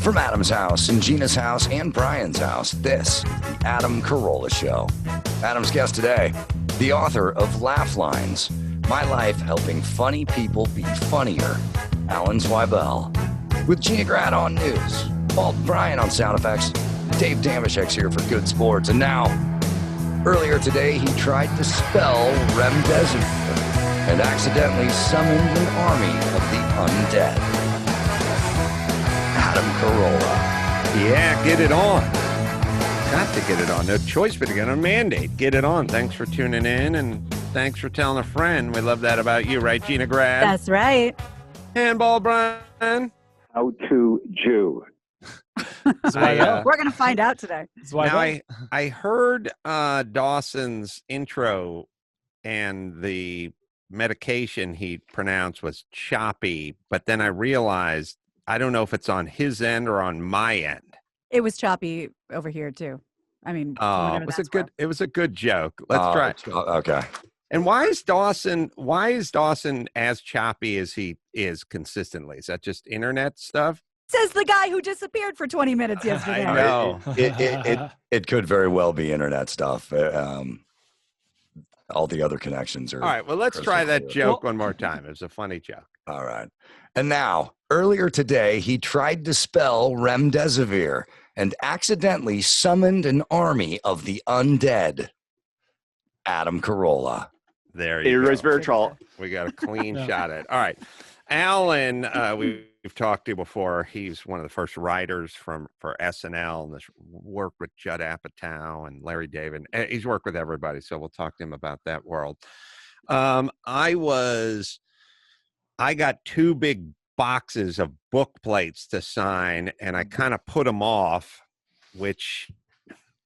From Adam's house and Gina's house and Brian's house, this is the Adam Carolla Show. Adam's guest today, the author of Laugh Lines, My Life Helping Funny People Be Funnier, Alan Zweibel. With Gina Grad on news, Bald Brian on sound effects, Dave Dameshek's here for good sports, and now, earlier today, he tried to spell remdesivir and accidentally summoned an army of the undead. Adam Carolla. Yeah, get it on. Got to get it on. No choice but to get on. Mandate. Get it on. Thanks for tuning in, and thanks for telling a friend. We love that about you, right, Gina Grad? That's right. Handball, Brian. How to Jew. We're going to find out today. Now, I heard Dawson's intro, and the medication he pronounced was choppy, but then I realized I don't know if it's on his end or on my end. It was choppy over here too. I mean, it was a good joke. Let's try it. Okay. And why is Dawson as choppy as he is consistently? Is that just internet stuff? Says the guy who disappeared for 20 minutes yesterday. I know. It could very well be internet stuff. All the other connections are. All right, well, let's try that joke one more time. It was a funny joke. All right. And now, earlier today, he tried to spell remdesivir and accidentally summoned an army of the undead. Adam Carolla. There you go. Resveratrol. We got a clean shot at it. All right. Alan, we've talked to before. He's one of the first writers for SNL, and this worked with Judd Apatow and Larry David. He's worked with everybody, so we'll talk to him about that world. I got two big boxes of book plates to sign, and I kind of put them off, which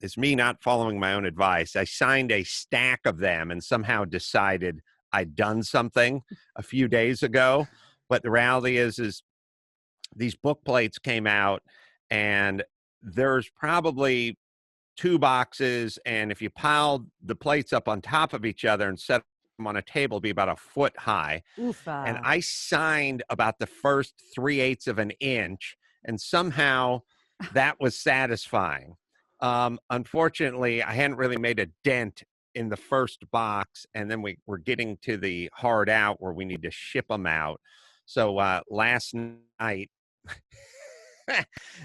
is me not following my own advice. I signed a stack of them and somehow decided I'd done something a few days ago. But the reality is these book plates came out, and there's probably two boxes, and if you piled the plates up on top of each other and set them on a table, it'd be about a foot high. Oofa. And I signed about the first 3/8 of an inch, and somehow that was satisfying. Unfortunately, I hadn't really made a dent in the first box, and then we're getting to the hard out where we need to ship them out. So last night,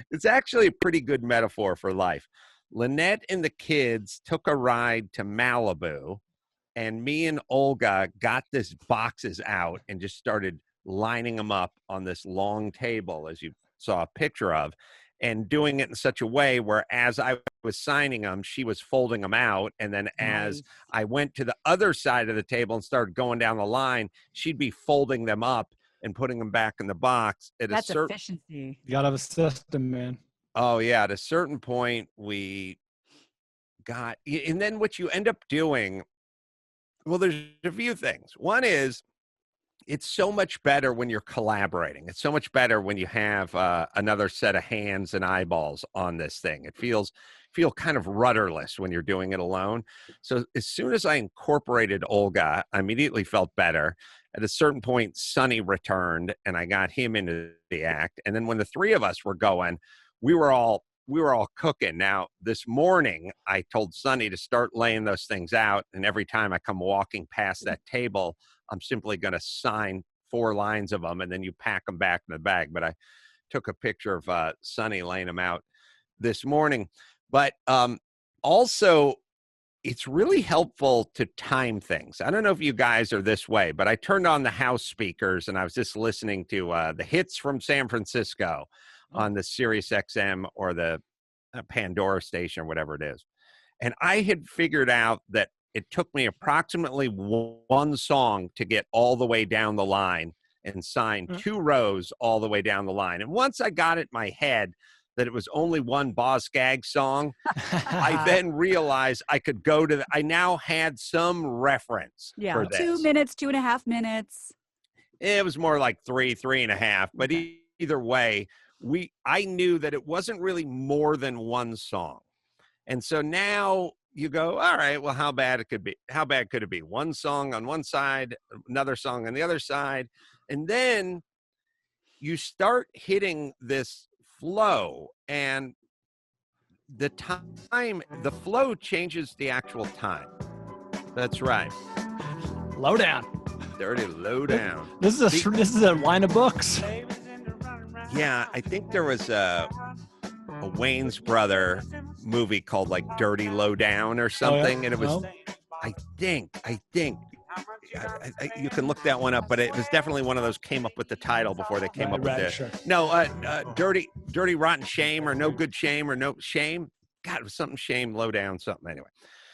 it's actually a pretty good metaphor for life. Lynette and the kids took a ride to Malibu, and me and Olga got these boxes out and just started lining them up on this long table, as you saw a picture of, and doing it in such a way where as I was signing them, she was folding them out. And then as I went to the other side of the table and started going down the line, she'd be folding them up and putting them back in the box. That's efficiency. You gotta have a system, man. Oh, yeah. At a certain point, we got, and then what you end up doing, well, there's a few things. One is, it's so much better when you're collaborating. It's so much better when you have another set of hands and eyeballs on this thing. It feel kind of rudderless when you're doing it alone. So as soon as I incorporated Olga, I immediately felt better. At a certain point, Sonny returned, and I got him into the act. And then when the three of us were going, we were all cooking. Now, this morning, I told Sonny to start laying those things out, and every time I come walking past that table, I'm simply going to sign 4 lines of them, and then you pack them back in the bag. But I took a picture of Sonny laying them out this morning. But also, it's really helpful to time things. I don't know if you guys are this way, but I turned on the house speakers, and I was just listening to the hits from San Francisco on the Sirius XM or the Pandora station or whatever it is. And I had figured out that it took me approximately one song to get all the way down the line and sign 2 rows all the way down the line. And once I got it in my head that it was only one Boz Scaggs song, I then realized I could go to I now had some reference for this. 2 minutes, 2.5 minutes. It was more like 3.5. But either way, I knew that it wasn't really more than one song. And so now you go, all right, well, how bad could it be? One song on one side, another song on the other side. And then you start hitting this flow, and the flow changes the actual time. That's right. Low down. Dirty low down. This is a line of books. Yeah, I think there was a Wayne's brother movie called like Dirty Low Down or something, and it was. I think. You can look that one up, but it was definitely one of those came up with the title before they came up with this. Sure. No, dirty, rotten shame, or no good shame, or no shame. God, it was something shame, low down, something. Anyway,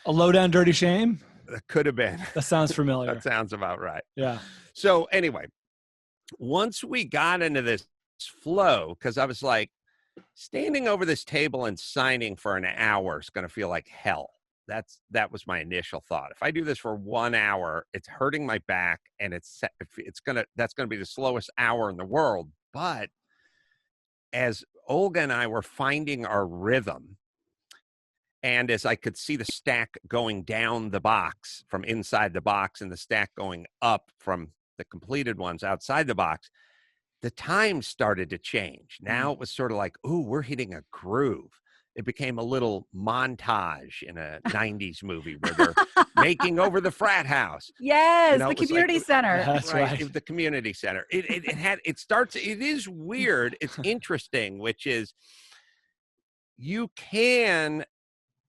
a low down dirty shame. That could have been. That sounds familiar. That sounds about right. Yeah. So anyway, once we got into this flow, because I was like, standing over this table and signing for an hour is going to feel like hell. That was my initial thought. If I do this for 1 hour, it's hurting my back, and that's gonna be the slowest hour in the world. But as Olga and I were finding our rhythm, and as I could see the stack going down the box from inside the box and the stack going up from the completed ones outside the box, the time started to change. Now it was sort of like, ooh, we're hitting a groove. It became a little montage in a 90s movie where they're making over the frat house. Yes, You know, the it was community like- center. That's right. The community center. It is weird. It's interesting, which is you can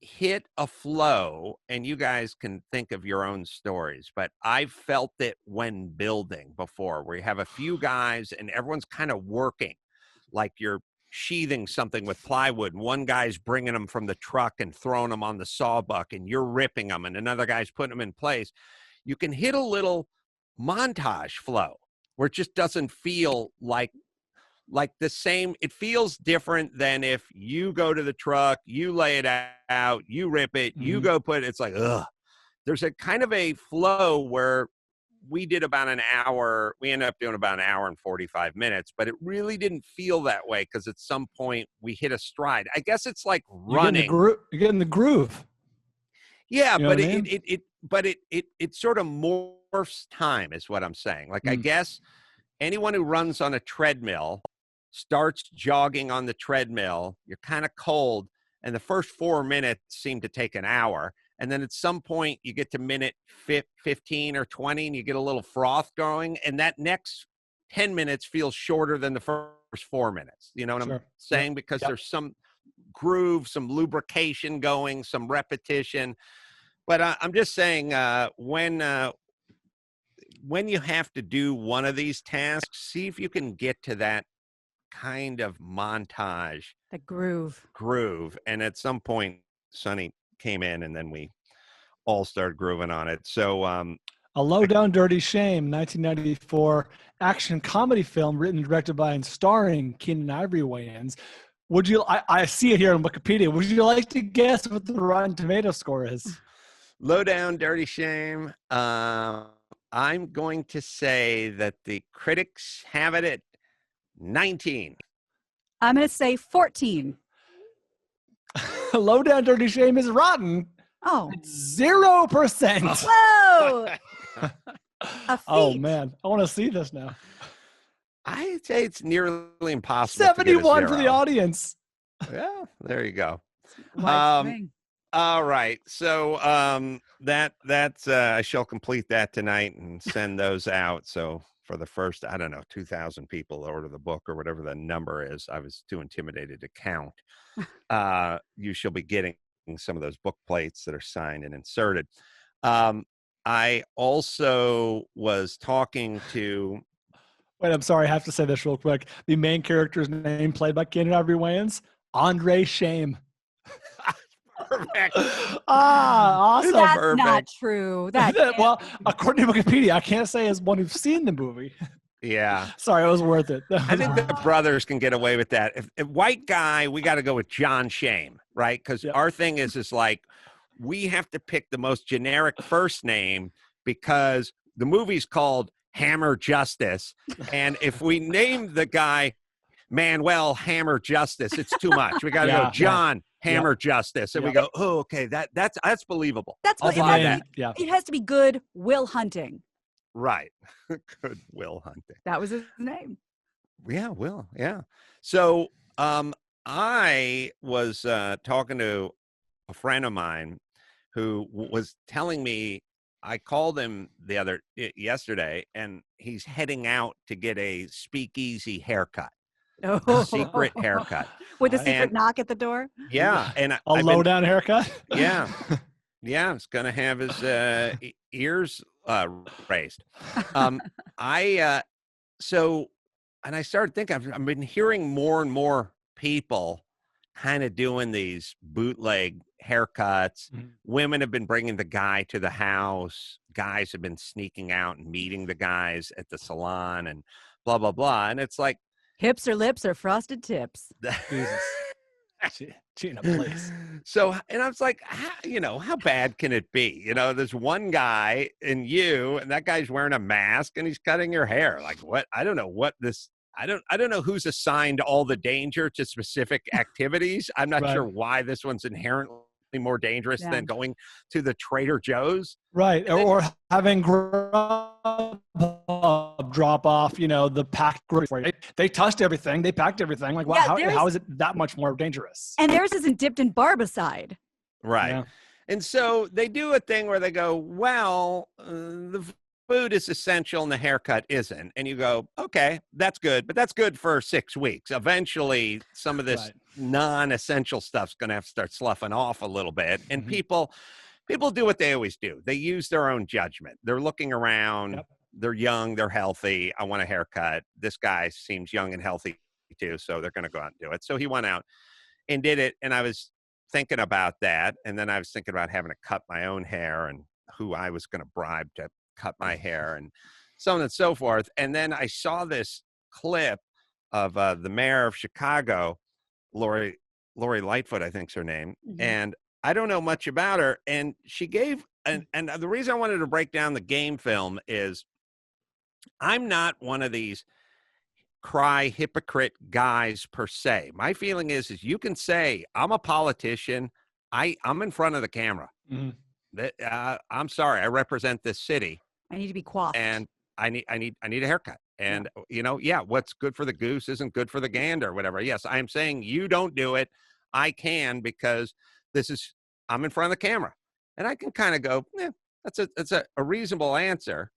hit a flow, and you guys can think of your own stories, but I've felt it when building before, where you have a few guys and everyone's kind of working like you're sheathing something with plywood, and one guy's bringing them from the truck and throwing them on the sawbuck, and you're ripping them, and another guy's putting them in place. You can hit a little montage flow where it just doesn't feel like the same. It feels different than if you go to the truck, you lay it out, you rip it, you go put it. It's like, ugh. There's a kind of a flow where we did about an hour. We ended up doing about an hour and 45 minutes, but it really didn't feel that way because at some point we hit a stride. I guess it's like running. You're getting the groove. Yeah, You know but what I mean? it sort of morphs time is what I'm saying. Like, I guess anyone who runs on a treadmill starts jogging on the treadmill, you're kind of cold, and the first 4 minutes seem to take an hour. And then at some point you get to minute 15 or 20 and you get a little froth going, and that next 10 minutes feels shorter than the first 4 minutes. You know what I'm saying? Because there's some groove, some lubrication going, some repetition. But I'm just saying, when you have to do one of these tasks, see if you can get to that kind of montage. The groove. And at some point, Sonny came in, and then we all started grooving on it. So A Low Down Dirty Shame, 1994 action comedy film written, directed by, and starring Keenan Ivory Wayans. Would you? I see it here on Wikipedia. Would you like to guess what the Rotten Tomato score is? Low Down Dirty Shame. I'm going to say that the critics have it at 19. I'm going to say 14. Low Down Dirty Shame is rotten. Oh. 0%. Whoa. A feat. Oh, man. I want to see this now. I'd say it's nearly impossible. 71 to for get a the 0. audience. Yeah, there you go. Wide swing. All right. So that's I shall complete that tonight and send those out. So for the first, 2,000 people order the book or whatever the number is. I was too intimidated to count. You shall be getting some of those book plates that are signed and inserted. I also was talking to... Wait, I'm sorry. I have to say this real quick. The main character's name, played by Keenan Ivory Wayans, Andre Shame. Perfect. Awesome. That's Perfect. not true. Well, according to Wikipedia, I can't say as one who's seen the movie. Yeah. Sorry, it was worth it. I think the brothers can get away with that. If white guy, we got to go with John Shame, right? Because our thing is like, we have to pick the most generic first name because the movie's called Hammer Justice. And if we name the guy Manuel Hammer Justice, it's too much. We got to go John Hammer Justice. And we go, oh, okay, that's believable. That's what I'll buy that. Yeah. It has to be good Will Hunting. Right. Good Will Hunting. That was his name. Yeah, will. Yeah. So I was talking to a friend of mine who was telling me, I called him yesterday, and he's heading out to get a speakeasy haircut, a secret haircut. With a secret And knock at the door. yeah, and A I've low been, down haircut. yeah, yeah, it's gonna have his ears raised. I so, and I started thinking, I've been hearing more and more people kind of doing these bootleg haircuts. Mhm. Women have been bringing the guy to the house. Guys have been sneaking out and meeting the guys at the salon and blah, blah, blah. And it's like, Hips or lips or frosted tips. Jesus. Gina, please. So, and I was like, how bad can it be? There's one guy and that guy's wearing a mask and he's cutting your hair. Like, what? I don't know what this. I don't know who's assigned all the danger to specific activities. I'm not sure why this one's inherently more dangerous than going to the Trader Joe's. Right. Or having Grubhub drop off, the packed groceries. Right? They touched everything. They packed everything. Like, how is it that much more dangerous? And theirs isn't dipped in barbicide. Right. Yeah. And so they do a thing where they go, well, the food is essential and the haircut isn't. And you go, okay, that's good. But that's good for 6 weeks. Eventually, some of this non-essential stuff's going to have to start sloughing off a little bit. And people do what they always do. They use their own judgment. They're looking around. Yep. They're young. They're healthy. I want a haircut. This guy seems young and healthy too. So they're going to go out and do it. So he went out and did it. And I was thinking about that. And then I was thinking about having to cut my own hair and who I was going to bribe to cut my hair and so on and so forth. And then I saw this clip of the mayor of Chicago, Lori Lightfoot, I think's her name. Mm-hmm. And I don't know much about her. And she gave, and the reason I wanted to break down the game film is I'm not one of these cry hypocrite guys per se. My feeling is you can say, I'm a politician. I'm in front of the camera. Mm-hmm. I'm sorry, I represent this city. I need to be coiffed. And I need a haircut. And, what's good for the goose isn't good for the gander or whatever. Yes, I'm saying you don't do it. I can because I'm in front of the camera. And I can kind of go, that's a reasonable answer.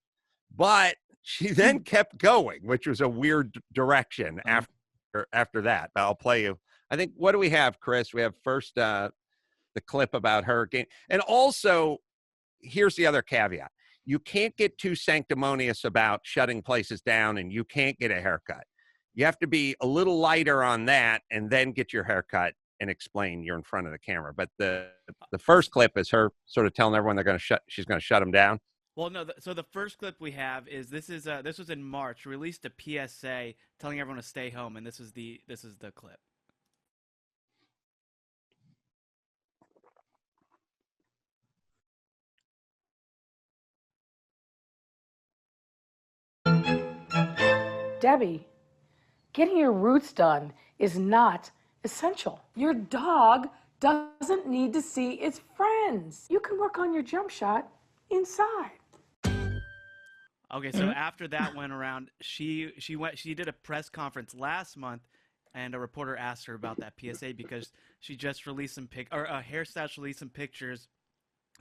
But she then kept going, which was a weird direction after that. But I'll play you. I think, what do we have, Chris? We have first the clip about her game. And also, here's the other caveat. You can't get too sanctimonious about shutting places down, and you can't get a haircut. You have to be a little lighter on that and then get your haircut and explain you're in front of the camera. But the first clip is her sort of telling everyone she's going to shut them down. Well, no. So the first clip we have is this was in March, released a PSA telling everyone to stay home, and this is the clip. Debbie, getting your roots done is not essential. Your dog doesn't need to see its friends. You can work on your jump shot inside. Okay, so after that went around, she did a press conference last month, and a reporter asked her about that PSA because she just released a hairstylist released some pictures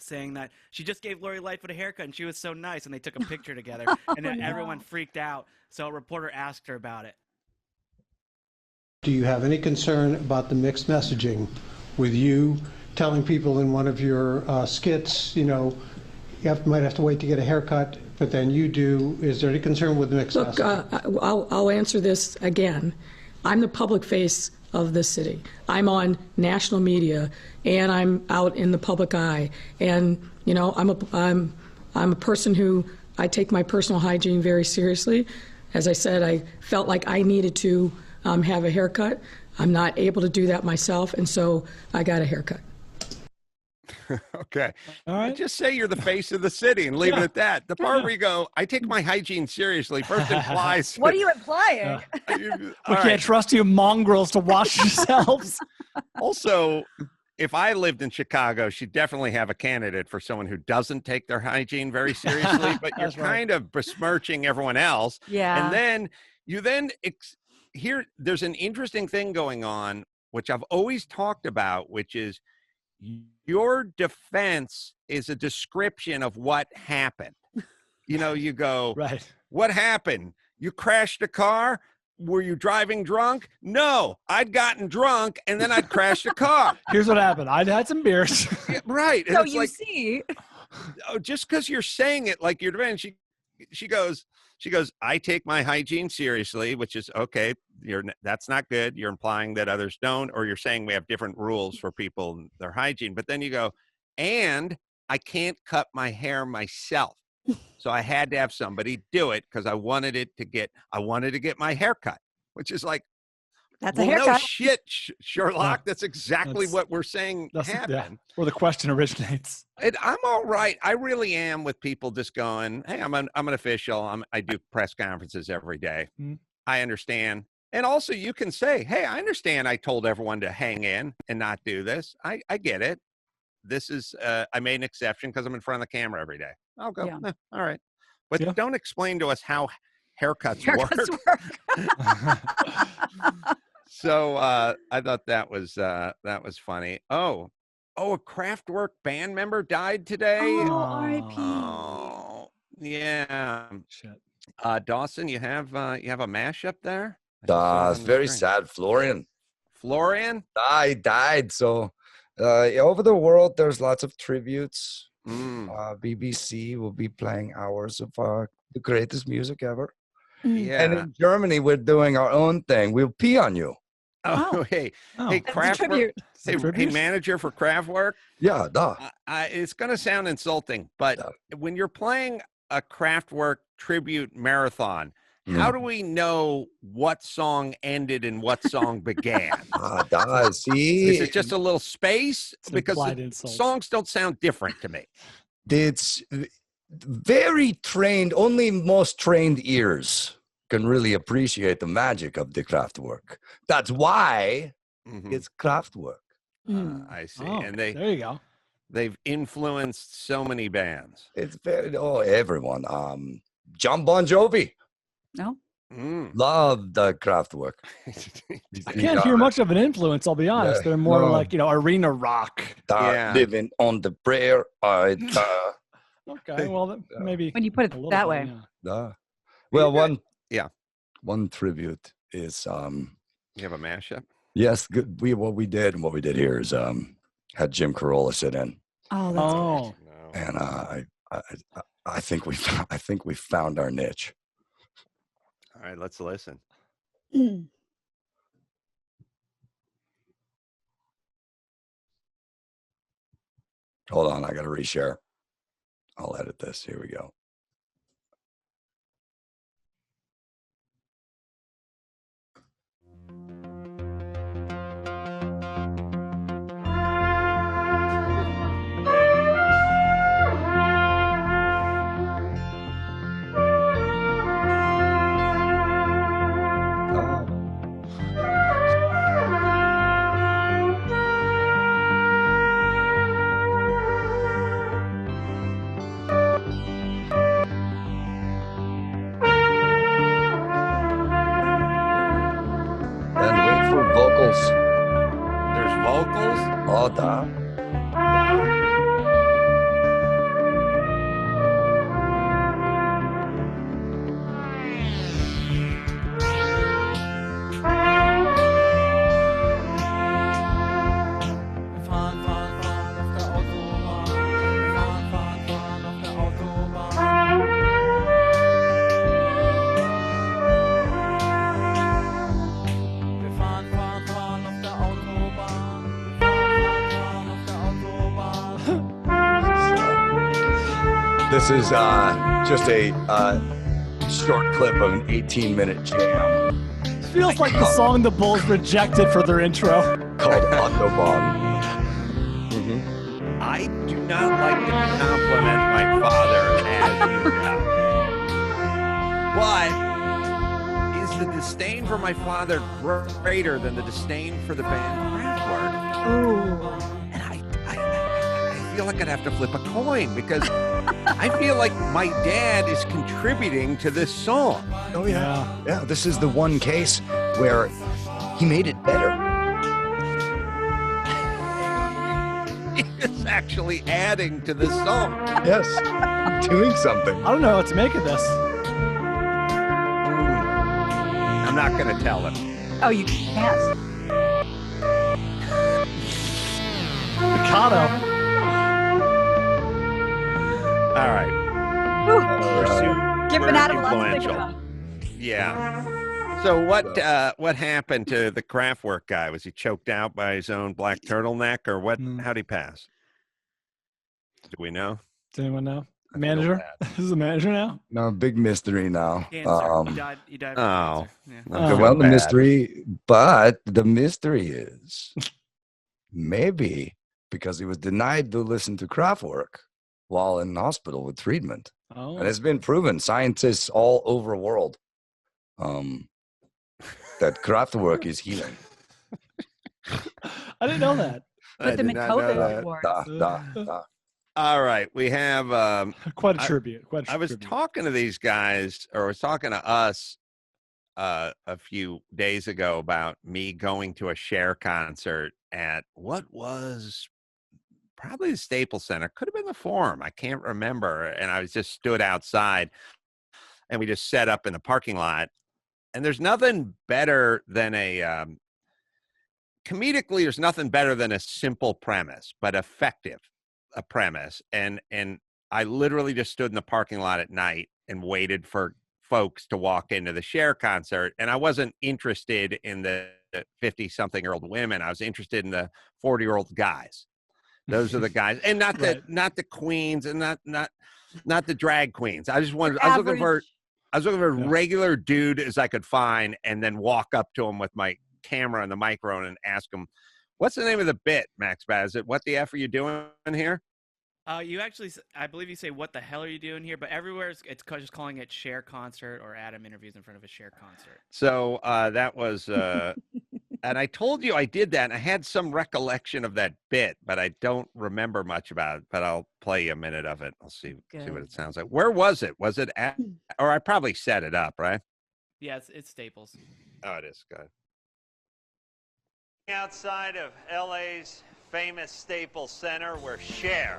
saying that she just gave Lori Lightfoot a haircut and she was so nice, and they took a picture together, and then everyone freaked out. So a reporter asked her about it. Do you have any concern about the mixed messaging with you telling people in one of your skits, might have to wait to get a haircut, but then you do? Is there any concern with the mixed messaging? I'll answer this again. I'm the public face of this city. I'm on national media, and I'm out in the public eye. And I'm a person who I take my personal hygiene very seriously. As I said, I felt like I needed to have a haircut. I'm not able to do that myself, and so I got a haircut. Okay. All right. Just say you're the face of the city and leave it at that. The part where you go, I take my hygiene seriously, first implies. What are you implying? We can't trust you mongrels to wash yourselves. Also, if I lived in Chicago, she'd definitely have a candidate for someone who doesn't take their hygiene very seriously, but you're kind of besmirching everyone else. Yeah. And then you there's an interesting thing going on, which I've always talked about, which is your defense is a description of what happened. You go, Right. What happened? You crashed a car? Were you driving drunk? No, I'd gotten drunk and then I'd crashed a car. Here's what happened. I'd had some beers. Yeah, right. And So it's you like, see. oh, just because you're saying it like you're defending, she goes, I take my hygiene seriously, which is okay. That's not good. You're implying that others don't, or you're saying we have different rules for people and their hygiene. But then you go, and I can't cut my hair myself. So I had to have somebody do it because I wanted to get my hair cut, which is like, That's well, a haircut. no shit, Sherlock. Yeah. That's exactly what we're saying happened. Yeah, where the question originates. And I'm all right. I really am with people just going, hey, I'm an official. I do press conferences every day. Mm. I understand. And also you can say, hey, I understand I told everyone to hang in and not do this. I get it. This is, I made an exception because I'm in front of the camera every day. I'll go, Yeah. all right. But don't explain to us how haircuts work. So I thought that was funny. Oh, a Kraftwerk band member died today. Oh, R.I.P. Oh, yeah. Shit. Dawson, you have a mashup there? It's very sad. Florian died. So over the world, there's lots of tributes. BBC will be playing hours of the greatest music ever. Yeah. And in Germany, we're doing our own thing. We'll pee on you. Oh, hey, Kraftwerk. Hey, manager for Kraftwerk. Yeah, duh. It's going to sound insulting, but when you're playing a Kraftwerk tribute marathon, how do we know what song ended and what song began? See, is it just a little space? Because songs don't sound different to me. It's very trained. Only most trained ears can really appreciate the magic of the Kraftwerk. That's why it's Kraftwerk. I see. And there you go. They've influenced so many bands. It's everyone. John Bon Jovi. No. Love the Kraftwerk. I can't hear much of an influence, I'll be honest. They're more like, arena rock. Living on the prayer. Okay, well, maybe. When you put it that way. Well, one tribute is you have a mashup? Yes, good. What we did here is had Jim Carolla sit in. Oh, that's and I think we found our niche. All right, let's listen. Hold on, I got to reshare. I'll edit this. Here we go. There's vocals? Oh, da. This is just a short clip of an 18-minute jam. It feels like the song the Bulls rejected for their intro. Called Autobahn. I do not like to compliment my father, as you know. But is the disdain for my father greater than the disdain for the band Kraftwerk? Oh. And I feel like I'd have to flip a coin because I feel like my dad is contributing to this song. Oh, yeah. Yeah, this is the one case where he made it better. He is actually adding to this song. Yes, doing something. I don't know what to make of this. I'm not going to tell him. Oh, you can't. Mikado. All right. Giving out a lot to think influential. about. Yeah. So what happened to the Kraftwerk guy? Was he choked out by his own black turtleneck, or what? How'd he pass? Do we know? Does anyone know? Manager? This is the manager now? No, big mystery now. Cancer. He died of cancer. Yeah. Well, the mystery, but the mystery is maybe because he was denied to listen to Kraftwerk while in hospital with treatment. Oh. And it's been proven, scientists all over the world, that Kraftwerk is healing. I didn't know that. Put them in COVID wards. All right, we have quite a tribute. I was talking to these guys, or I was talking to us a few days ago about me going to a Cher concert at what was probably the Staples Center, could have been the Forum, I can't remember. And I was just stood outside, and we just set up in the parking lot. And there's nothing better than comedically, there's nothing better than a simple premise, but effective. A premise, and I literally just stood in the parking lot at night and waited for folks to walk into the Cher concert, and I wasn't interested in the 50-something-year-old women. I was interested in the 40-year-old guys. Those are the guys, and not the queens, and not the drag queens. I just wanted. I was looking for a regular dude as I could find, and then walk up to him with my camera and the microphone and ask him, "What's the name of the bit, Max Bassett? What the F are you doing here?" You actually, I believe you say, "What the hell are you doing here?" But everywhere it's just calling it Cher concert or Adam interviews in front of a Cher concert. So that was, and I told you I did that, and I had some recollection of that bit, but I don't remember much about it. But I'll play you a minute of it. I'll see what it sounds like. Where was it? Was it at, or I probably set it up, right? Yeah, it's Staples. Oh, it is. Good. Outside of LA's famous Staples Center, where Cher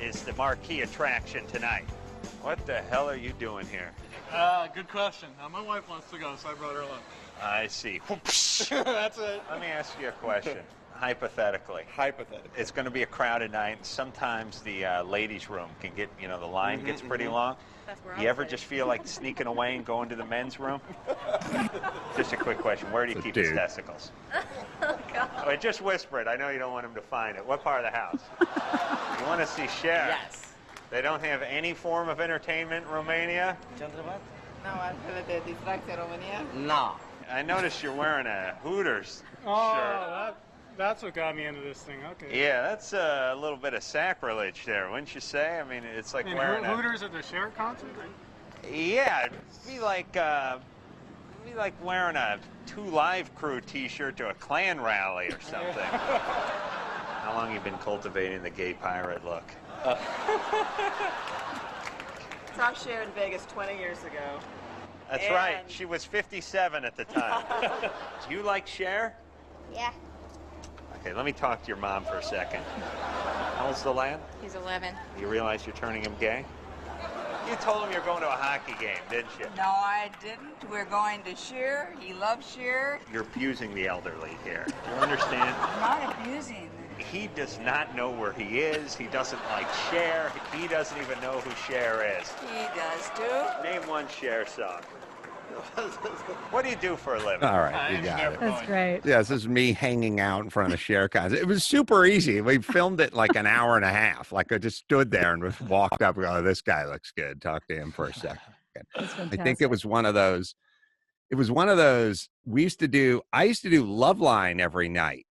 is the marquee attraction tonight. What the hell are you doing here? Good question. My wife wants to go, so I brought her along. I see. That's it. Let me ask you a question. Hypothetically. It's going to be a crowded night, and sometimes the ladies' room can get, the line gets pretty long. You ever just feel like sneaking away and going to the men's room? Just a quick question. Where do you keep his testicles? Oh, God. Wait, just whisper it. I know you don't want him to find it. What part of the house? You want to see Cher? Yes. They don't have any form of entertainment in Romania? No, unrelated. Distracție Romania? No. I noticed you're wearing a Hooters shirt. That's what got me into this thing. Okay. Yeah, that's a little bit of sacrilege there, wouldn't you say? I mean, it's like wearing Hooters at the Cher concert? Yeah, it'd be like wearing a 2 Live Crew T-shirt to a Klan rally or something. How long have you been cultivating the gay pirate look? Saw Cher in Vegas 20 years ago. That's right. She was 57 at the time. Do you like Cher? Yeah. Okay, let me talk to your mom for a second. How old's the lad? He's 11. You realize you're turning him gay? You told him you're going to a hockey game, didn't you? No, I didn't. We're going to Cher. He loves Cher. You're abusing the elderly here. Do you understand? I'm not abusing. He does not know where he is. He doesn't like Cher. He doesn't even know who Cher is. He does too. Name one Cher song. What do you do for a living? All right, you got it. That's great. Yeah, this is me hanging out in front of Cher concert. It was super easy. We filmed it like an hour and a half. Like I just stood there and walked up and go, "Oh, this guy looks good." Talk to him for a second. I think it was one of those. It was one of those. I used to do Loveline every night,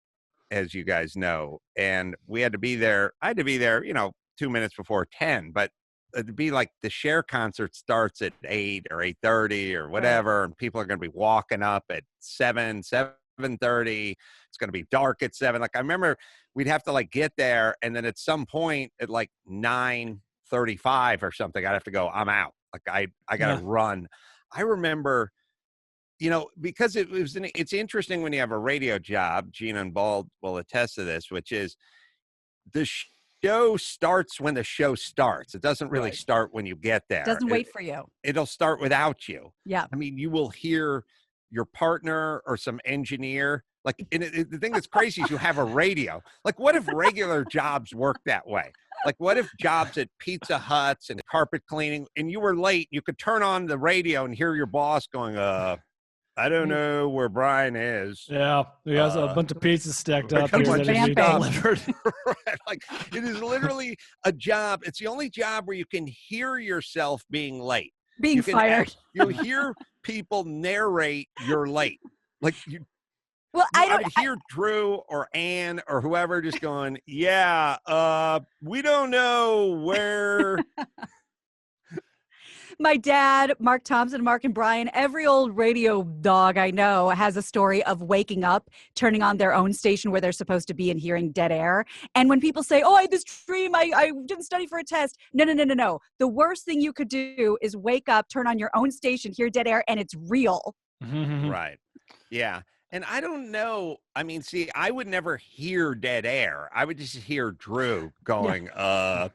as you guys know, and we had to be there. I had to be there, 2 minutes before 10, but it'd be like the Cher concert starts at 8 or 8:30 or whatever, and people are going to be walking up at 7, 7:30. It's going to be dark at 7. Like, I remember we'd have to like get there, and then at some point at like 9:35 or something, I'd have to go, I'm out. Like, I got to run. I remember, you know, because it's interesting when you have a radio job. Gina and Bald will attest to this, which is the show starts when the show starts. It doesn't really start when you get there. Doesn't wait for you. It'll start without you. Yeah. I mean, you will hear your partner or some engineer. Like, the thing that's crazy is you have a radio. Like, what if regular jobs work that way? Like, what if jobs at Pizza Huts and carpet cleaning, and you were late, you could turn on the radio and hear your boss going, I don't know where Brian is. Yeah, he has a bunch of pizzas stacked up here that need need delivered. Right. Like, it is literally a job. It's the only job where you can hear yourself being late. Being fired. You hear people narrate you're late. Like, well, I would hear Drew or Ann or whoever just going, yeah, we don't know where. My dad, Mark Thompson, Mark and Brian, every old radio dog I know has a story of waking up, turning on their own station where they're supposed to be and hearing dead air. And when people say, I had this dream, I didn't study for a test. No. The worst thing you could do is wake up, turn on your own station, hear dead air, and it's real. Right. Yeah. And I don't know. I mean, see, I would never hear dead air. I would just hear Drew going, I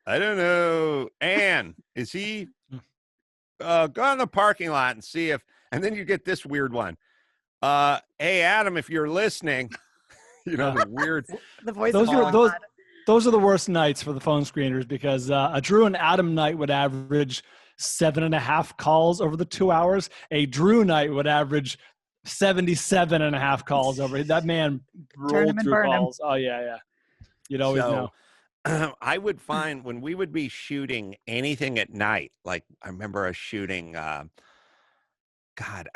don't know. Ann, is he? Go in the parking lot and see if, and then you get this weird one. Hey, Adam, if you're listening, you know, the weird. The voice those are the worst nights for the phone screeners, because a Drew and Adam night would average 7.5 calls over the 2 hours. A Drew night would average 77.5 calls over. That man rolled through calls. Oh yeah. You'd always know. I would find when we would be shooting anything at night, like I remember us shooting, I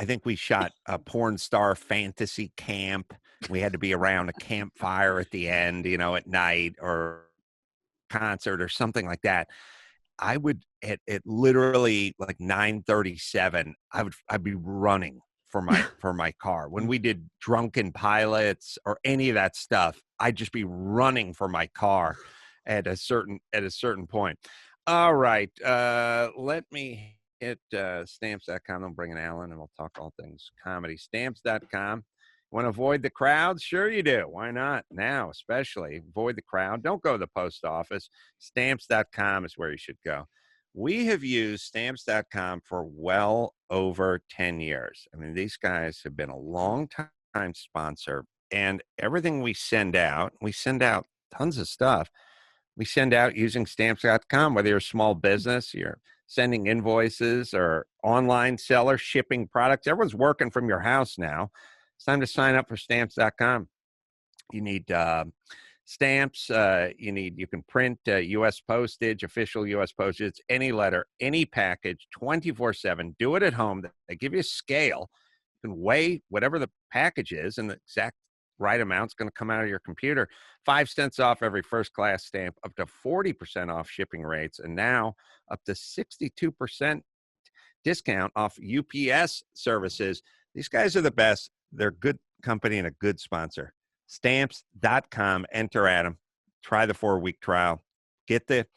think we shot a porn star fantasy camp. We had to be around a campfire at the end, you know, at night, or concert or something like that. I would at literally like 9:37, I'd be running for my car. When we did Drunken Pilots or any of that stuff, I'd just be running for my car at a certain point. All right. Let me hit stamps.com. I'm bringing Alan and we'll talk all things comedy. Stamps.com. Want to avoid the crowd? Sure you do. Why not? Now, especially. Avoid the crowd. Don't go to the post office. Stamps.com is where you should go. We have used Stamps.com for well over 10 years. I mean, these guys have been a long time sponsor, and everything we send out tons of stuff. We send out using Stamps.com, whether you're a small business, you're sending invoices, or online seller shipping products. Everyone's working from your house now. It's time to sign up for Stamps.com. You need stamps. You can print U.S. postage, official U.S. postage, any letter, any package, 24/7. Do it at home. They give you a scale. You can weigh whatever the package is, and the exact right amount's going to come out of your computer. 5 cents off every first class stamp, up to 40% off shipping rates, and now up to 62% discount off UPS services. These guys are the best. They're a good company and a good sponsor. Stamps.com. Enter Adam. Try the 4-week trial. Get the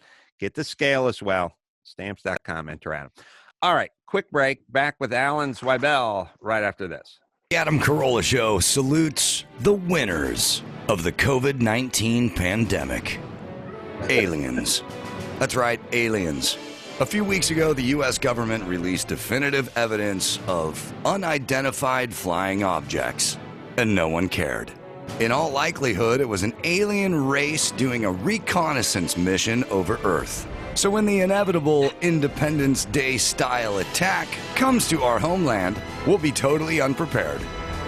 scale as well. Stamps.com. Enter Adam. All right, quick break. Back with Alan Zweibel right after this. The Adam Carolla Show salutes the winners of the COVID-19 pandemic. Aliens. That's right, aliens. A few weeks ago, the U.S. government released definitive evidence of unidentified flying objects, and no one cared. In all likelihood, it was an alien race doing a reconnaissance mission over Earth. So when the inevitable Independence Day-style attack comes to our homeland, we'll be totally unprepared.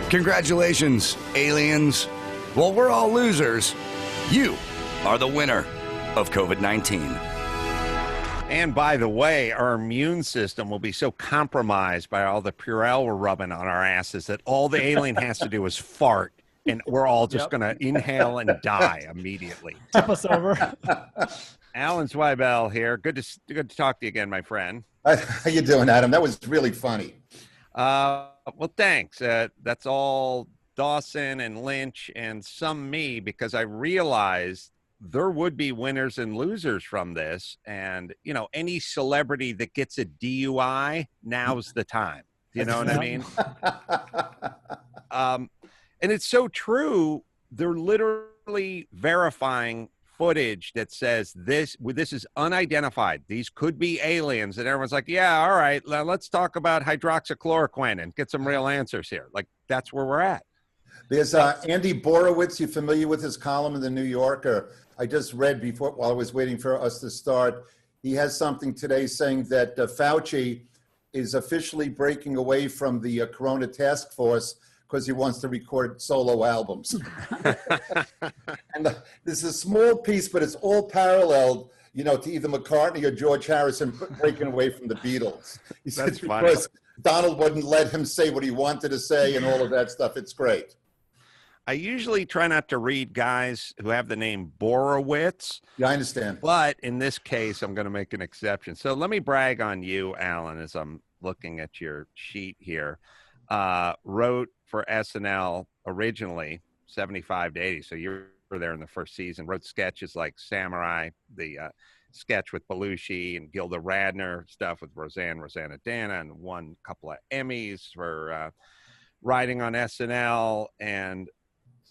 Congratulations, aliens. While we're all losers, you are the winner of COVID-19. And by the way, our immune system will be so compromised by all the Purell we're rubbing on our asses that all the alien has to do is fart, and we're all just going to inhale and die immediately. Tip us over. Alan Zweibel here. Good to talk to you again, my friend. How you doing, Adam? That was really funny. Well, thanks. That's all Dawson and Lynch and some me, because I realized there would be winners and losers from this. And, you know, any celebrity that gets a DUI, now's the time. You know what I mean? And it's so true. They're literally verifying footage that says this is unidentified. These could be aliens. And everyone's like, yeah, all right, let's talk about hydroxychloroquine and get some real answers here. Like, that's where we're at. There's Andy Borowitz. You familiar with his column in the New Yorker? I just read before while I was waiting for us to start. He has something today saying that Fauci is officially breaking away from the Corona task force because he wants to record solo albums. And this is a small piece, but it's all paralleled, you know, to either McCartney or George Harrison breaking away from the Beatles. He says because Donald wouldn't let him say what he wanted to say and all of that stuff. It's great. I usually try not to read guys who have the name Borowitz. Yeah, I understand. But in this case, I'm going to make an exception. So let me brag on you, Alan, as I'm looking at your sheet here. Wrote for SNL originally, 75 to 80. So you were there in the first season. Wrote sketches like Samurai, the sketch with Belushi, and Gilda Radner, stuff with Rosanna Dana, and won a couple of Emmys for writing on SNL and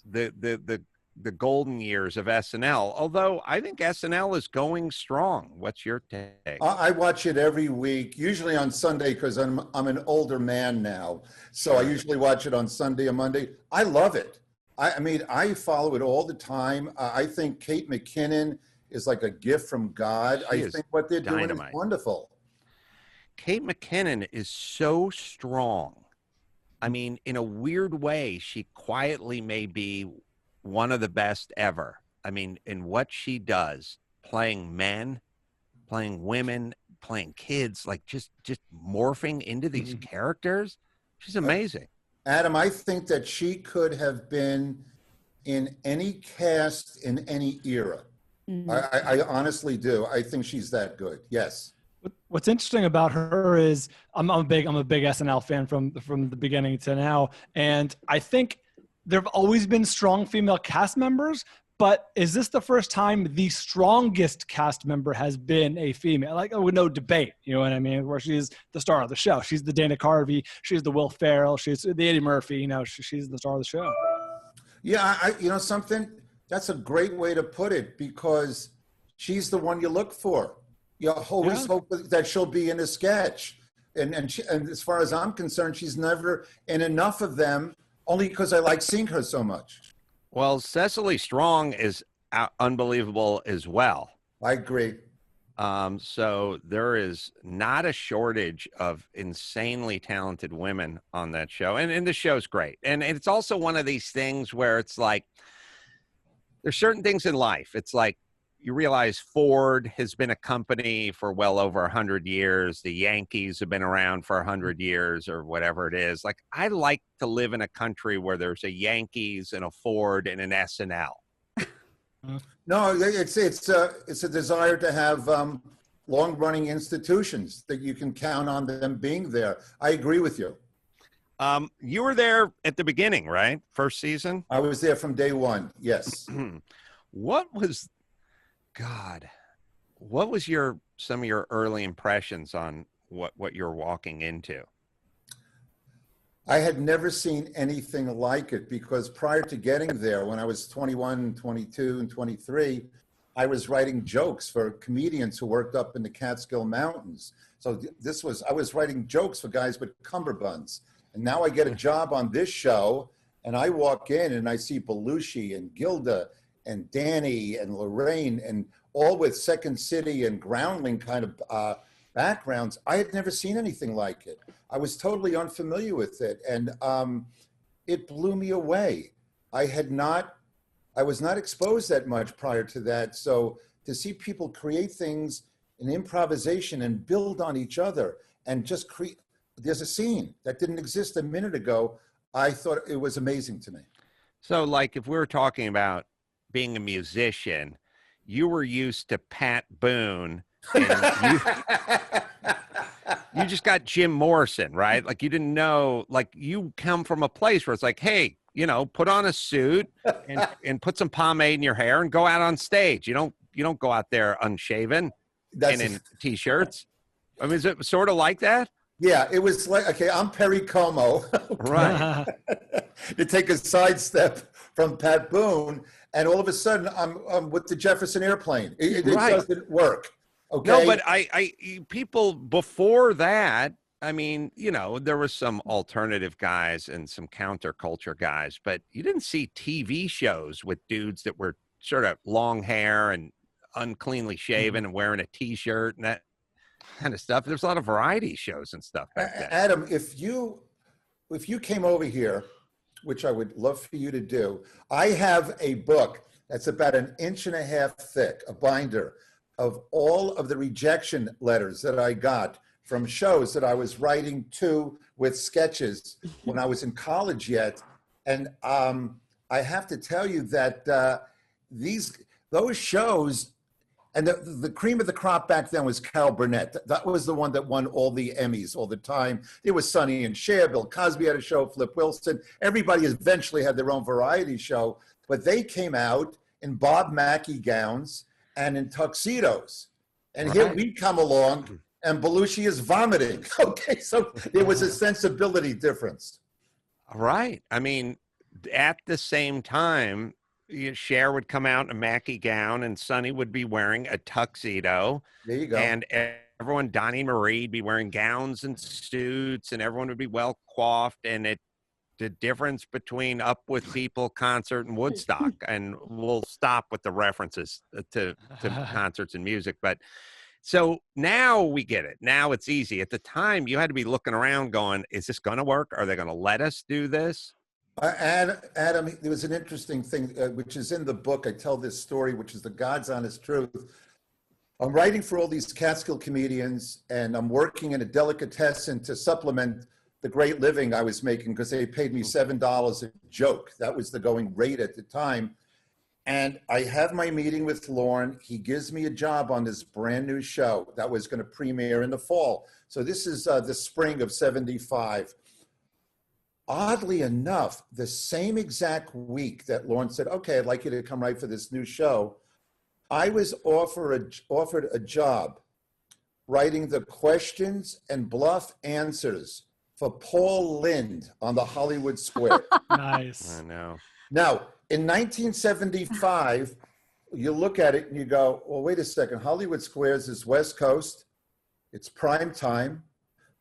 the golden years of SNL. Although I think SNL is going strong. What's your take? I watch it every week, usually on Sunday because I'm an older man now. So I usually watch it on Sunday or Monday. I love it. I mean, I follow it all the time. I think Kate McKinnon is like a gift from God. I think what they're doing is wonderful. Kate McKinnon is so strong. I mean, in a weird way, she quietly may be one of the best ever. I mean, in what she does, playing men, playing women, playing kids, like just morphing into these characters. She's amazing. Adam, I think that she could have been in any cast in any era. I honestly do. I think she's that good. Yes. What's interesting about her is I'm a big SNL fan from the beginning to now, and I think there have always been strong female cast members, but is this the first time the strongest cast member has been a female? Like, with no debate, you know what I mean? Where she's the star of the show. She's the Dana Carvey. She's the Will Ferrell. She's the Eddie Murphy. You know, she's the star of the show. Yeah, you know something? That's a great way to put it because she's the one you look for. You always hope that she'll be in a sketch. And as far as I'm concerned, she's never in enough of them, only because I like seeing her so much. Well, Cecily Strong is unbelievable as well. I agree. So there is not a shortage of insanely talented women on that show. And the show's great. And it's also one of these things where it's like, there's certain things in life. It's like, you realize Ford has been a company for well over 100 years. The Yankees have been around for 100 years or whatever it is. Like, I like to live in a country where there's a Yankees and a Ford and an SNL. No, it's a desire to have long-running institutions that you can count on them being there. I agree with you. You were there at the beginning, right? First season? I was there from day one, yes. What was some of your early impressions on what you're walking into? I had never seen anything like it because prior to getting there, when I was 21, 22, and 23, I was writing jokes for comedians who worked up in the Catskill Mountains. So I was writing jokes for guys with cummerbunds. And now I get a job on this show, and I walk in and I see Belushi and Gilda and Danny and Lorraine, and all with Second City and Groundling kind of backgrounds. I had never seen anything like it. I was totally unfamiliar with it, and it blew me away. I was not exposed that much prior to that, so to see people create things in improvisation and build on each other and just create, there's a scene that didn't exist a minute ago. I thought it was amazing to me. So, like, if we were talking about being a musician, you were used to Pat Boone, and you just got Jim Morrison, right? Like, you didn't know, like, you come from a place where it's like, hey, put on a suit and put some pomade in your hair and go out on stage. You don't go out there unshaven and in t-shirts. I mean, is it sort of like that? Yeah, it was like, okay, I'm Perry Como. Right. To take a sidestep from Pat Boone, and all of a sudden I'm with the Jefferson Airplane. It doesn't work. Okay. No, but people before that, I mean, there was some alternative guys and some counterculture guys, but you didn't see TV shows with dudes that were sort of long hair and uncleanly shaven and wearing a t-shirt and that kind of stuff. There's a lot of variety shows and stuff back then. Adam, if you came over here, which I would love for you to do, I have a book that's about 1.5 inches thick, a binder of all of the rejection letters that I got from shows that I was writing to with sketches when I was in college yet. And I have to tell you that those shows, and the cream of the crop back then was Carol Burnett. That was the one that won all the Emmys all the time. There was Sonny and Cher, Bill Cosby had a show, Flip Wilson. Everybody eventually had their own variety show, but they came out in Bob Mackie gowns and in tuxedos. And here we come along and Belushi is vomiting. Okay, so there was a sensibility difference. Right. I mean, at the same time, Cher would come out in a Mackie gown and Sonny would be wearing a tuxedo. There you go. And everyone, Donnie and Marie'd be wearing gowns and suits and everyone would be well coiffed. And the difference between Up With People concert and Woodstock, and we'll stop with the references to concerts and music. But so now we get it. Now it's easy. At the time, you had to be looking around going, is this going to work? Are they going to let us do this? Adam, there was an interesting thing, which is in the book. I tell this story, which is the God's honest truth. I'm writing for all these Catskill comedians, and I'm working in a delicatessen to supplement the great living I was making because they paid me $7 a joke. That was the going rate at the time. And I have my meeting with Lorne. He gives me a job on this brand new show that was going to premiere in the fall. So this is the spring of '75. Oddly enough, the same exact week that Lorne said, okay, I'd like you to come write for this new show, I was offered a job writing the questions and bluff answers for Paul Lynde on the Hollywood Square. Nice. I know. Now, in 1975, you look at it and you go, well, wait a second. Hollywood Squares is West Coast. It's prime time.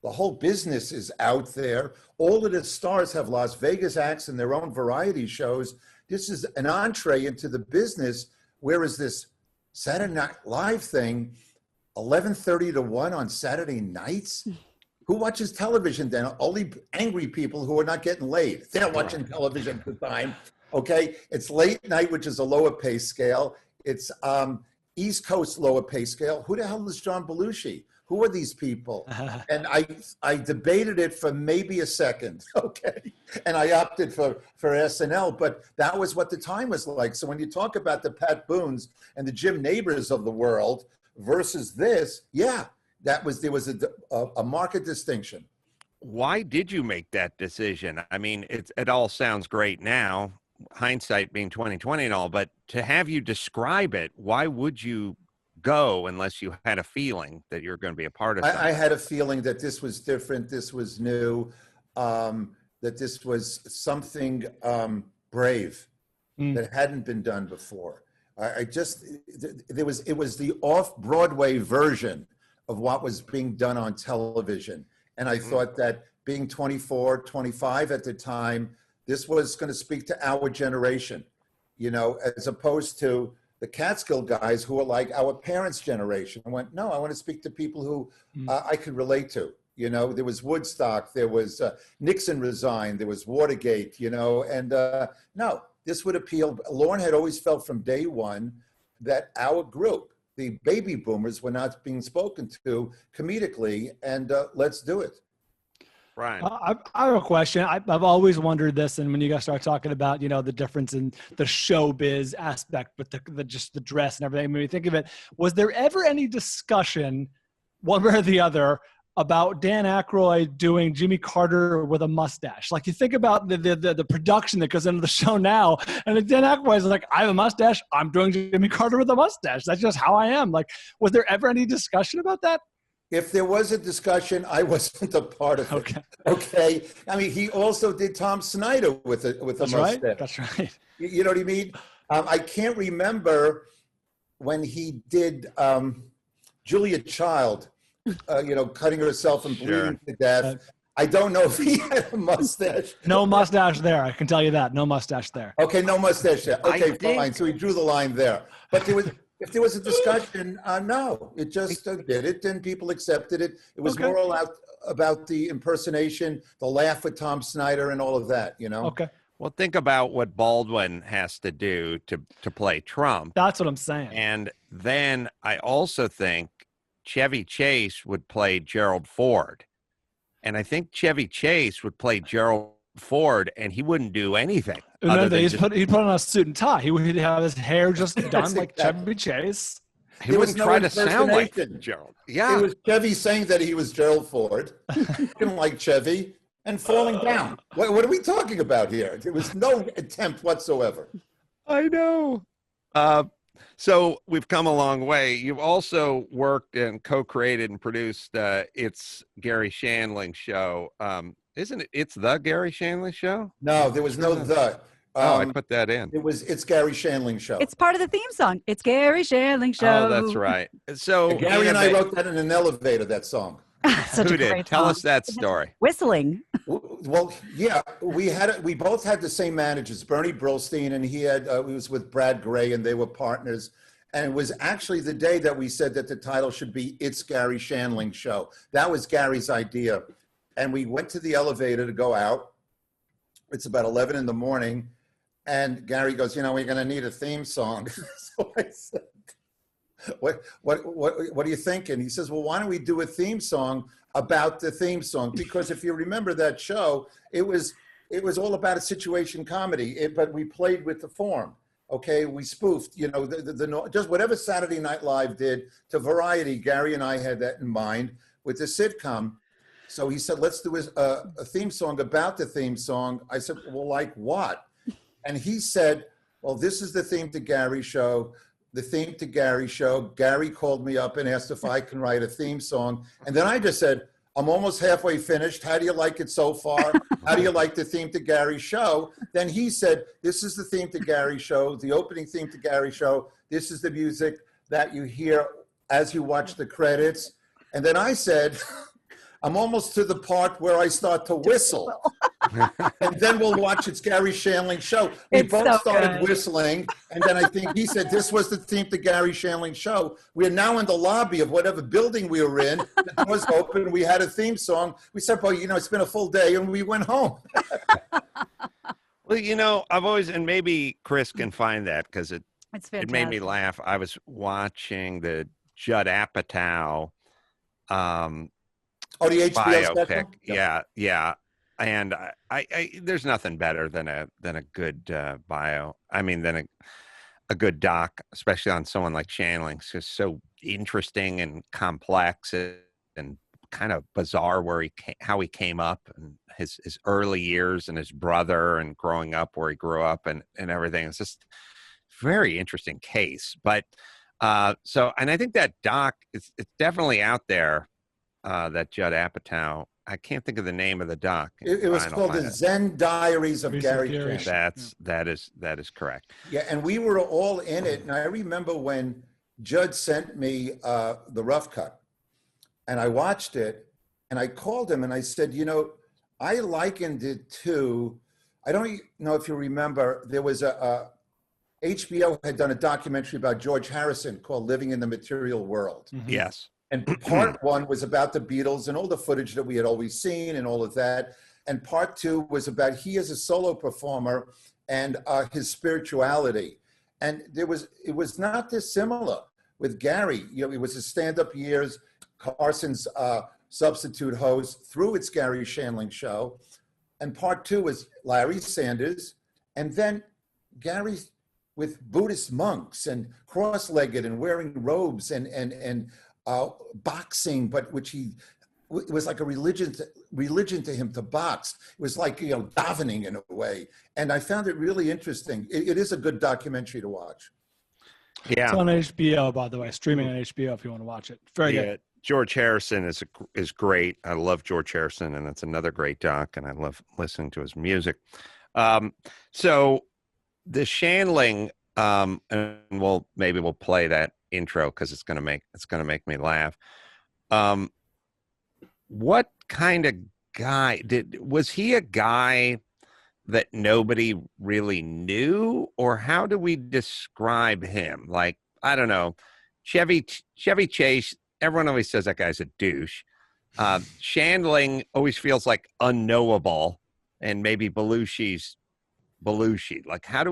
The whole business is out there. All of the stars have Las Vegas acts in their own variety shows. This is an entree into the business. Whereas this Saturday Night Live thing, 11:30 to 1 on Saturday nights? Who watches television then? Only angry people who are not getting laid. They're not watching television at the time. Okay, it's late night, which is a lower pay scale. It's East Coast lower pay scale. Who the hell is John Belushi? Who are these people? And I debated it for maybe a second, okay? And I opted for SNL, but that was what the time was like. So when you talk about the Pat Boones and the Jim Neighbors of the world versus this, yeah, there was a marked distinction. Why did you make that decision? I mean, it all sounds great now, hindsight being 2020 and all, but to have you describe it, why would you go unless you had a feeling that you're going to be a part of something? I had a feeling that this was different, this was new, that this was something brave that hadn't been done before. It was the off-Broadway version of what was being done on television. And I thought that being 24, 25 at the time, this was going to speak to our generation, as opposed to the Catskill guys who are like our parents' generation. I went, no, I want to speak to people who I could relate to. There was Woodstock, there was Nixon resigned, there was Watergate, and no, this would appeal. Lorne had always felt from day one that our group, the baby boomers, were not being spoken to comedically, and let's do it. Right. I have a question. I've always wondered this, and when you guys start talking about, the difference in the showbiz aspect, but just the dress and everything, when you think of it, was there ever any discussion, one way or the other, about Dan Aykroyd doing Jimmy Carter with a mustache. Like, you think about the production that goes into the show now, and then Dan Aykroyd's like, I have a mustache, I'm doing Jimmy Carter with a mustache. That's just how I am. Like, was there ever any discussion about that? If there was a discussion, I wasn't a part of it. Okay. I mean, he also did Tom Snyder with a mustache. That's right. You know what I mean? I can't remember when he did Julia Child, cutting herself and bleeding to death. I don't know if he had a mustache. No mustache there. I can tell you that. No mustache there. Okay, no mustache there. Okay, fine. So he drew the line there. But if there was a discussion, no, it just did it, and people accepted it. It was more all about the impersonation, the laugh with Tom Snyder, and all of that. Okay. Well, think about what Baldwin has to do to play Trump. That's what I'm saying. And then I also think Chevy Chase would play Gerald Ford. And I think Chevy Chase would play Gerald Ford, and he wouldn't do anything. Remember, he'd put on a suit and tie. He would have his hair just done like Chevy Chase. He wouldn't try to sound like Gerald. Yeah. It was Chevy saying that he was Gerald Ford, looking like Chevy, and falling down. What are we talking about here? There was no attempt whatsoever. I know. So we've come a long way. You've also worked and co-created and produced It's Garry Shandling Show. Isn't it? It's the Garry Shandling Show? No, there was no the. I put that in. It's Garry Shandling Show. It's part of the theme song. It's Garry Shandling Show. Oh, that's right. So Garry and I wrote that in an elevator, that song. Such Who did? Tell us that story. Whistling. Well, yeah, we both had the same managers, Bernie Brillstein, and he was with Brad Gray, and they were partners. And it was actually the day that we said that the title should be It's Garry Shandling Show. That was Gary's idea. And we went to the elevator to go out. It's about 11 in the morning. And Garry goes, we're going to need a theme song. So I said, what are you thinking? He says, well, why don't we do a theme song about the theme song? Because if you remember that show, it was all about a situation comedy, but we played with the form. Okay, we spoofed, just whatever Saturday Night Live did to Variety. Garry and I had that in mind with the sitcom. So he said, let's do a theme song about the theme song. I said, well, like what? And he said, well, this is the theme to Garry Show, the theme to Garry Show. Garry called me up and asked if I can write a theme song. And then I just said, I'm almost halfway finished. How do you like it so far? How do you like the theme to Garry Show? Then he said, this is the theme to Garry Show, the opening theme to Garry Show. This is the music that you hear as you watch the credits. And then I said, I'm almost to the part where I start to whistle. And then we'll watch It's Garry Shandling Show. We both started whistling. And then I think he said, this was the theme to Garry Shandling Show. We are now in the lobby of whatever building we were in. The doors open. We had a theme song. We said, well, it's been a full day. And we went home. Well, I've always, and maybe Chris can find that because it made me laugh. I was watching the Judd Apatow the HBO biopic. special? Yeah. And I there's nothing better than a good bio. I mean, than a good doc, especially on someone like Shandling. It's just so interesting and complex and kind of bizarre how he came up and his early years and his brother and growing up where he grew up and everything. It's just very interesting case. But and I think that doc it's definitely out there. That Judd Apatow. I can't think of the name of the doc. It was called the Zen Diaries of Garry Shandling. That is correct. Yeah, and we were all in it. And I remember when Judd sent me the rough cut, and I watched it, and I called him and I said, I likened it to. I don't know if you remember. There was HBO had done a documentary about George Harrison called "Living in the Material World." Mm-hmm. Yes. And part one was about the Beatles and all the footage that we had always seen and all of that. And part two was about he as a solo performer and his spirituality. And it was not dissimilar with Garry. It was his stand-up years, Carson's substitute host through It's Garry Shandling Show. And part two was Larry Sanders. And then Garry with Buddhist monks and cross-legged and wearing robes and boxing, but which he it was like a religion to him to box. It was like, davening in a way. And I found it really interesting. It is a good documentary to watch. Yeah. It's on HBO, by the way, streaming on HBO if you want to watch it. Very good. George Harrison is great. I love George Harrison, and it's another great doc, and I love listening to his music. So the Shandling, and maybe we'll play that intro because it's gonna make me laugh. What kind of guy was he? A guy that nobody really knew, or how do we describe him? Like, I don't know, Chevy Chase. Everyone always says that guy's a douche. Shandling always feels like unknowable, and maybe Belushi's Belushi. Like, how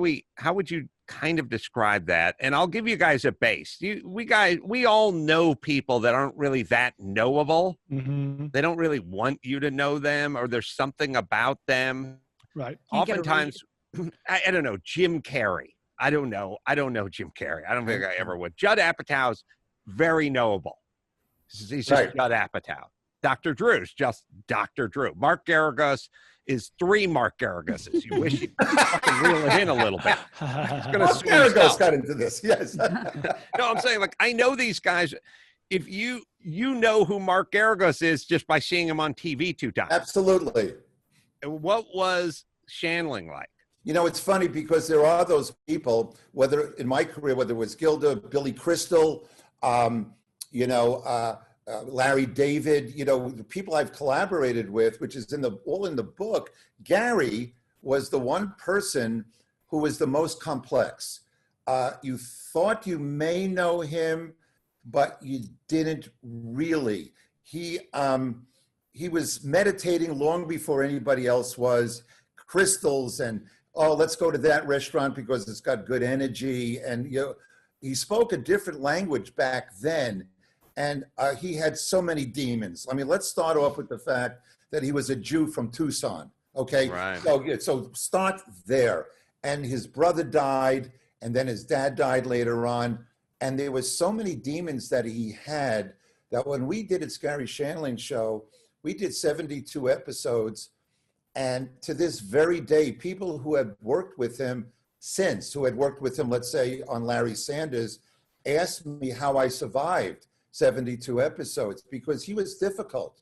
would you kind of describe that? And I'll give you guys a base. We all know people that aren't really that knowable. Mm-hmm. They don't really want you to know them, or there's something about them. Right. Oftentimes, I don't know, Jim Carrey. I don't know Jim Carrey. I don't think I ever would. Judd Apatow's very knowable. He's just Judd Apatow. Dr. Drew's just Dr. Drew. Mark Garagos is 3 Mark Garaguses. You wish you could fucking reel it in a little bit. Mark Garagos got into this, yes. No, I'm saying, like, I know these guys. If you know who Mark Garagos is just by seeing him on TV 2 times. Absolutely. What was Shandling like? It's funny because there are those people, whether in my career, whether it was Gilda, Billy Crystal, Larry David, the people I've collaborated with, which is all in the book. Garry was the one person who was the most complex. You thought you may know him, but you didn't really. He was meditating long before anybody else was. Crystals and, let's go to that restaurant because it's got good energy. And he spoke a different language back then. And he had so many demons. I mean, let's start off with the fact that he was a Jew from Tucson, okay? Right. So start there. And his brother died, and then his dad died later on. And there was so many demons that he had that when we did its Garry Shandling show, we did 72 episodes. And to this very day, people who had worked with him who had worked with him, let's say, on Larry Sanders, asked me how I survived 72 episodes, because he was difficult.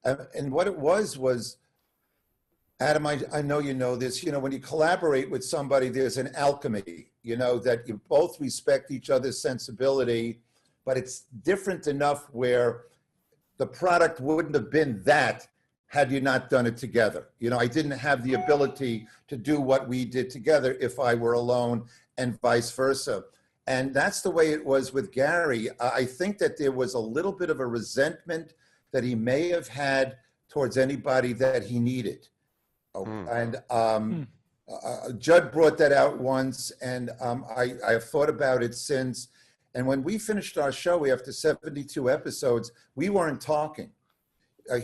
And what it was, Adam, I know you know this, when you collaborate with somebody, there's an alchemy, that you both respect each other's sensibility, but it's different enough where the product wouldn't have been that had you not done it together. I didn't have the ability to do what we did together if I were alone, and vice versa. And that's the way it was with Garry. I think that there was a little bit of a resentment that he may have had towards anybody that he needed. And Judd brought that out once, and I have thought about it since. And when we finished our show after 72 episodes, we weren't talking.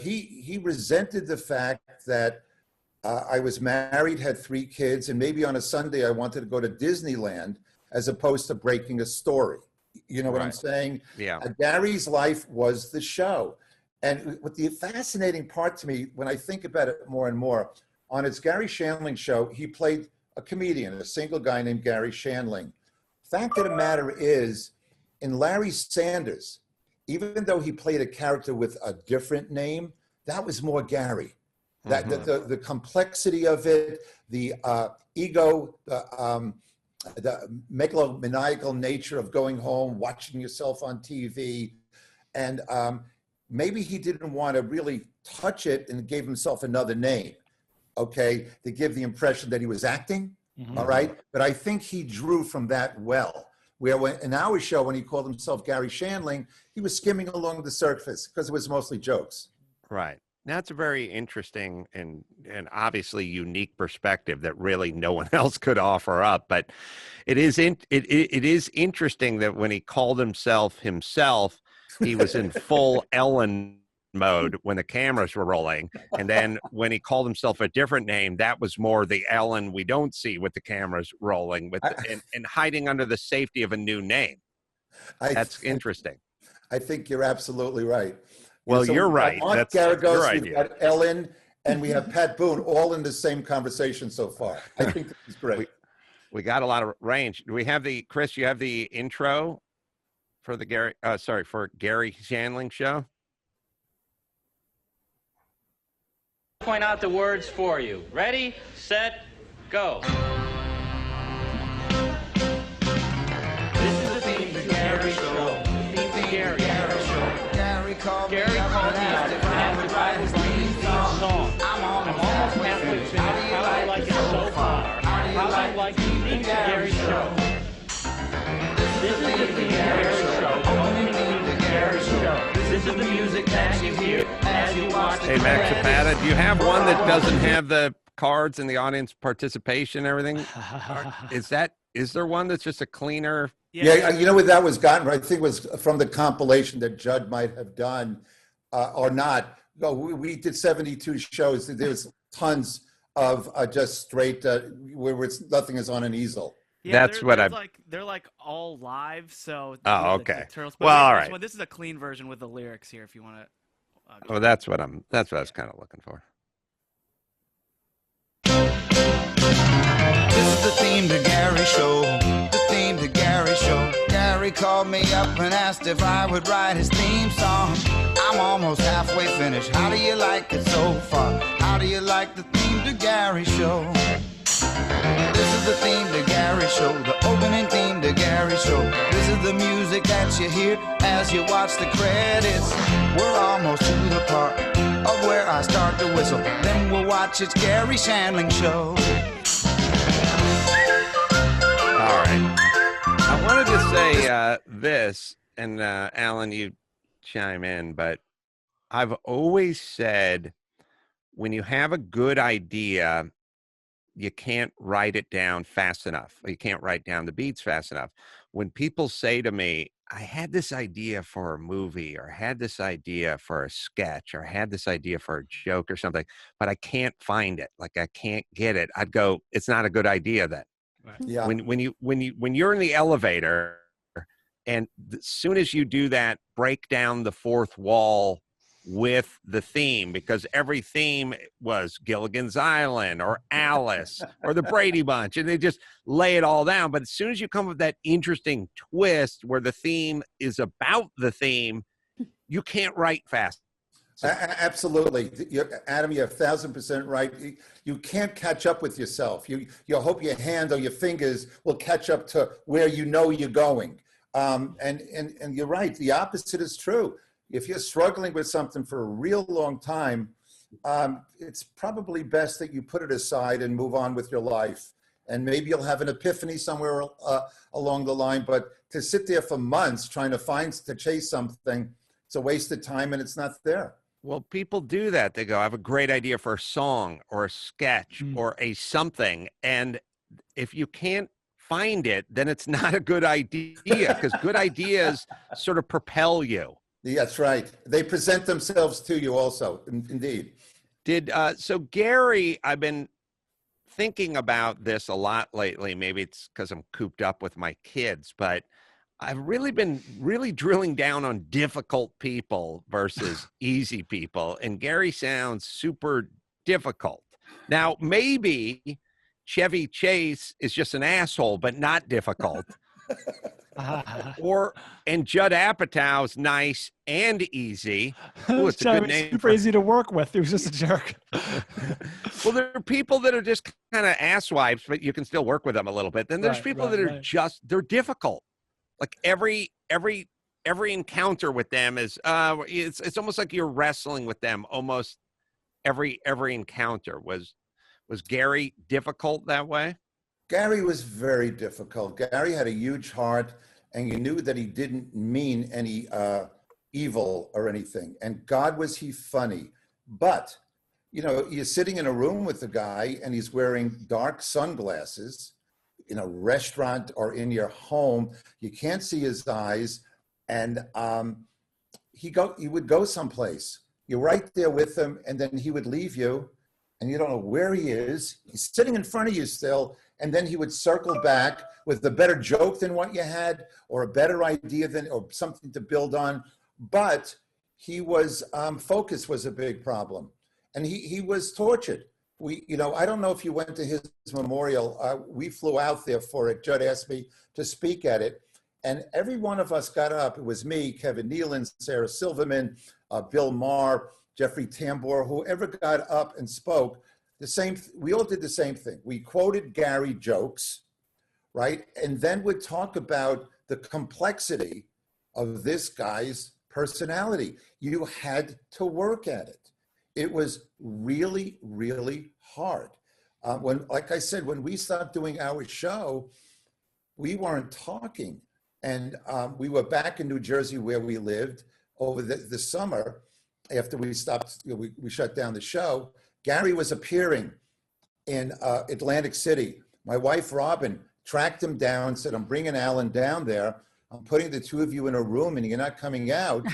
He resented the fact that I was married, had 3 kids, and maybe on a Sunday I wanted to go to Disneyland as opposed to breaking a story. You know what I'm saying? Yeah. Garry's life was the show. And what the fascinating part to me, when I think about it more and more, on its Garry Shandling show, he played a comedian, a single guy named Garry Shandling. Fact of the matter is, in Larry Sanders, even though he played a character with a different name, that was more Garry. That the complexity of it, the ego, the megalomaniacal nature of going home, watching yourself on TV. And maybe he didn't want to really touch it and gave himself another name, okay, to give the impression that he was acting, all right? But I think he drew from that well. Where in our show, when he called himself Garry Shandling, he was skimming along the surface because it was mostly jokes. Right. That's a very interesting and obviously unique perspective that really no one else could offer up. But it is interesting that when he called himself, he was in full Ellen mode when the cameras were rolling. And then when he called himself a different name, that was more the Ellen we don't see with the cameras rolling and hiding under the safety of a new name. That's interesting. I think you're absolutely right. Well, So you're we've got right. Mark That's your Garagos, we've idea. got Ellen, and we have Pat Boone all in the same conversation so far. I think this is great. We got a lot of range. Do we have the, Chris, you have the intro for the for Garry Shandling show? Point out the words for you. Ready, set, go. This is the theme to Garry show. Theme to Garry show. Garry called me out and asked if I was theme song. I'm almost halfway finished. How do you like it so far? How do you like the theme to Garry show? This is the theme to Garry show. Opening theme to Garry show. This is the music that you hear as you watch the Hey, Max Zapata, do you have one that doesn't have the cards and the audience participation and everything? Is there one that's just a cleaner? Yeah, you know where that was gotten? I think it was from the compilation that Judd might have done or not. No, we did 72 shows. There was tons of just straight where nothing is on an easel. Yeah, that's what they're like all live. So okay. Turtles, well, all right. This is a clean version with the lyrics here. If you want to. Oh, that's what I was kind of looking for. This is the theme to Garry show. The theme to Garry show. Garry called me up and asked if I would write his theme song. I'm almost halfway finished. How do you like it so far? How do you like the theme to Garry show? This is the theme to Garry show, the opening theme to Garry show. This is the music that you hear as you watch the credits. We're almost to the part of where I start to whistle. Then we'll watch it's Garry Shandling show. All right. I wanted to say this, and Alan, you chime in, but I've always said when you have a good idea, you can't write it down fast enough. You can't write down the beats fast enough. When people say to me, I had this idea for a movie, or had this idea for a sketch, or had this idea for a joke or something, but I can't find it. Like I can't get it. I'd go, it's not a good idea then. Right. Yeah. When you're in the elevator, and as soon as you do that, break down the fourth wall with the theme, because every theme was Gilligan's Island or Alice or the Brady Bunch, and they just lay it all down. But as soon as you come with that interesting twist where the theme is about the theme, you can't write fast. Absolutely. Adam, you're 1,000% right. You can't catch up with yourself. You hope your hand or your fingers will catch up to where you know you're going. And you're right. The opposite is true. If you're struggling with something for a real long time, it's probably best that you put it aside and move on with your life. And maybe you'll have an epiphany somewhere along the line. But to sit there for months trying to chase something, it's a waste of time and it's not there. Well, people do that. They go, I have a great idea for a song or a sketch or a something. And if you can't find it, then it's not a good idea, because good ideas sort of propel you. That's right. They present themselves to you also, indeed. So Garry, I've been thinking about this a lot lately. Maybe it's because I'm cooped up with my kids, but I've really been drilling down on difficult people versus easy people. And Garry sounds super difficult. Now, maybe Chevy Chase is just an asshole, but not difficult. And Judd Apatow's nice and easy. Ooh, it's a good name. Super easy to work with. He was just a jerk. Well, there are people that are just kind of asswipes, but you can still work with them a little bit. Then there's people that are they're difficult. Like every encounter with them is it's almost like you're wrestling with them. Almost every encounter. Was Garry difficult that way? Garry was very difficult. Garry had a huge heart, and you knew that he didn't mean any evil or anything. And God, was he funny. But, you're sitting in a room with the guy, and he's wearing dark sunglasses in a restaurant or in your home. You can't see his eyes. And he would go someplace. You're right there with him, and then he would leave you, and you don't know where he is. He's sitting in front of you still. And then he would circle back with a better joke than what you had, or a better idea or something to build on. But he was focus was a big problem, and he was tortured. I don't know if you went to his memorial. We flew out there for it. Judd asked me to speak at it, and every one of us got up. It was me, Kevin Nealon, Sarah Silverman, Bill Maher, Jeffrey Tambor, whoever got up and spoke. We all did the same thing. We quoted Garry jokes, right? And then would talk about the complexity of this guy's personality. You had to work at it. It was really, really hard. Like I said, when we stopped doing our show, we weren't talking. And we were back in New Jersey where we lived over the summer after we stopped, we shut down the show. Garry was appearing in Atlantic City. My wife, Robin, tracked him down, said, I'm bringing Alan down there. I'm putting the two of you in a room and you're not coming out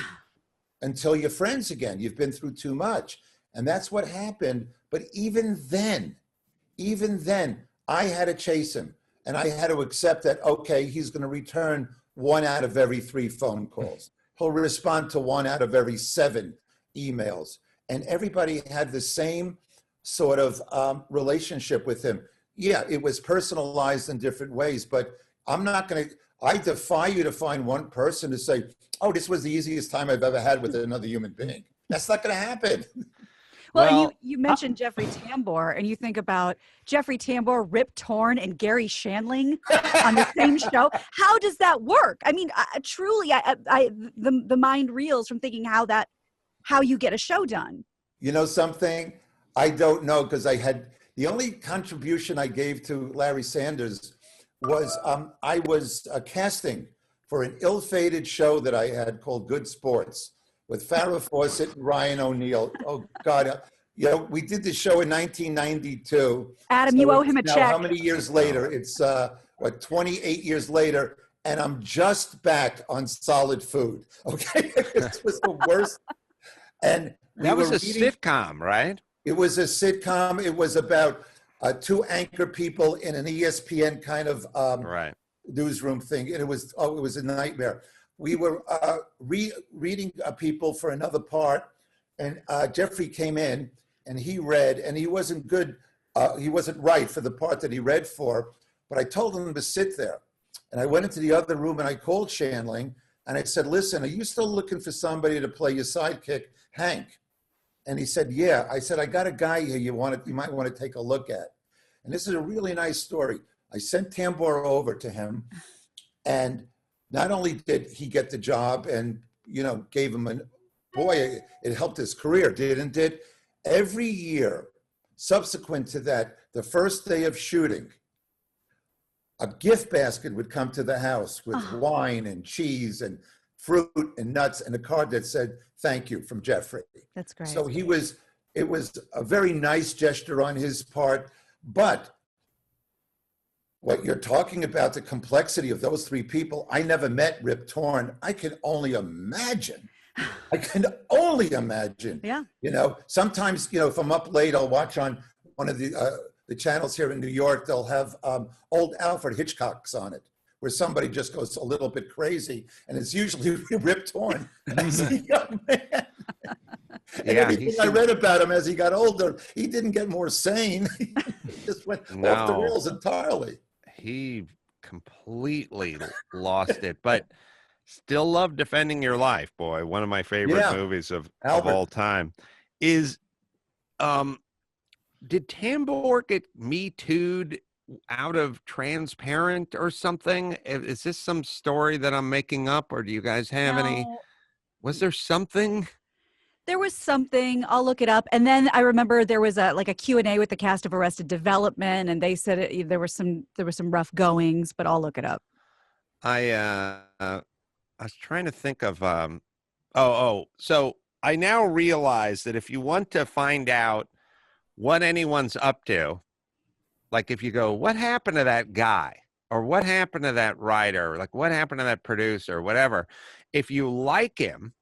until you're friends again. You've been through too much. And that's what happened. But even then, I had to chase him. And I had to accept that, okay, he's going to return 1 out of every 3 phone calls. He'll respond to 1 out of every 7 emails. And everybody had the same sort of relationship with him. Yeah, it was personalized in different ways, but I defy you to find one person to say, oh, this was the easiest time I've ever had with another human being. That's not going to happen. Well, you mentioned Jeffrey Tambor, and you think about Jeffrey Tambor, Rip Torn, and Garry Shandling on the same show. How does that work? I mean, truly, the mind reels from thinking how you get a show done. You know something? I don't know, because the only contribution I gave to Larry Sanders was I was casting for an ill-fated show that I had called Good Sports with Farrah Fawcett and Ryan O'Neal. Oh, God. We did the show in 1992. Adam, you owe him a check. How many years later? It's, 28 years later, and I'm just back on solid food. Okay? This was the worst. And that was a sitcom, right? It was a sitcom. It was about 2 anchor people in an ESPN kind of newsroom thing. And it was a nightmare. We were reading people for another part, and Jeffrey came in and he read, and he wasn't good. He wasn't right for the part that he read for, but I told him to sit there. And I went into the other room and I called Shandling and I said, listen, are you still looking for somebody to play your sidekick, Hank? And he said, yeah. I said, I got a guy here you might want to take a look at. And this is a really nice story. I sent Tambor over to him, and not only did he get the job and, gave him it helped his career, didn't it? Every year subsequent to that, the first day of shooting, a gift basket would come to the house with wine and cheese and fruit and nuts and a card that said, thank you from Jeffrey. That's great. So it was a very nice gesture on his part, but what you're talking about, the complexity of those 3 people, I never met Rip Torn. I can only imagine. Yeah. Sometimes, if I'm up late, I'll watch on one of the channels here in New York. They'll have old Alfred Hitchcock's on it, where somebody just goes a little bit crazy, and it's usually Rip Torn. As a young man. And everything I read about him as he got older, he didn't get more sane. He just went off the rails entirely. He completely lost it, but still love Defending Your Life, boy. One of my favorite movies of all time. Did Tambor get Me Too'd out of Transparent or something? Is this some story that I'm making up, or do you guys have any? Was there something? There was something. I'll look it up. And then I remember there was a Q&A with the cast of Arrested Development, and they said there were some rough goings, but I'll look it up. I was trying to think of so I now realize that if you want to find out what anyone's up to, like if you go, what happened to that guy, or what happened to that writer, like what happened to that producer, whatever, if you like him,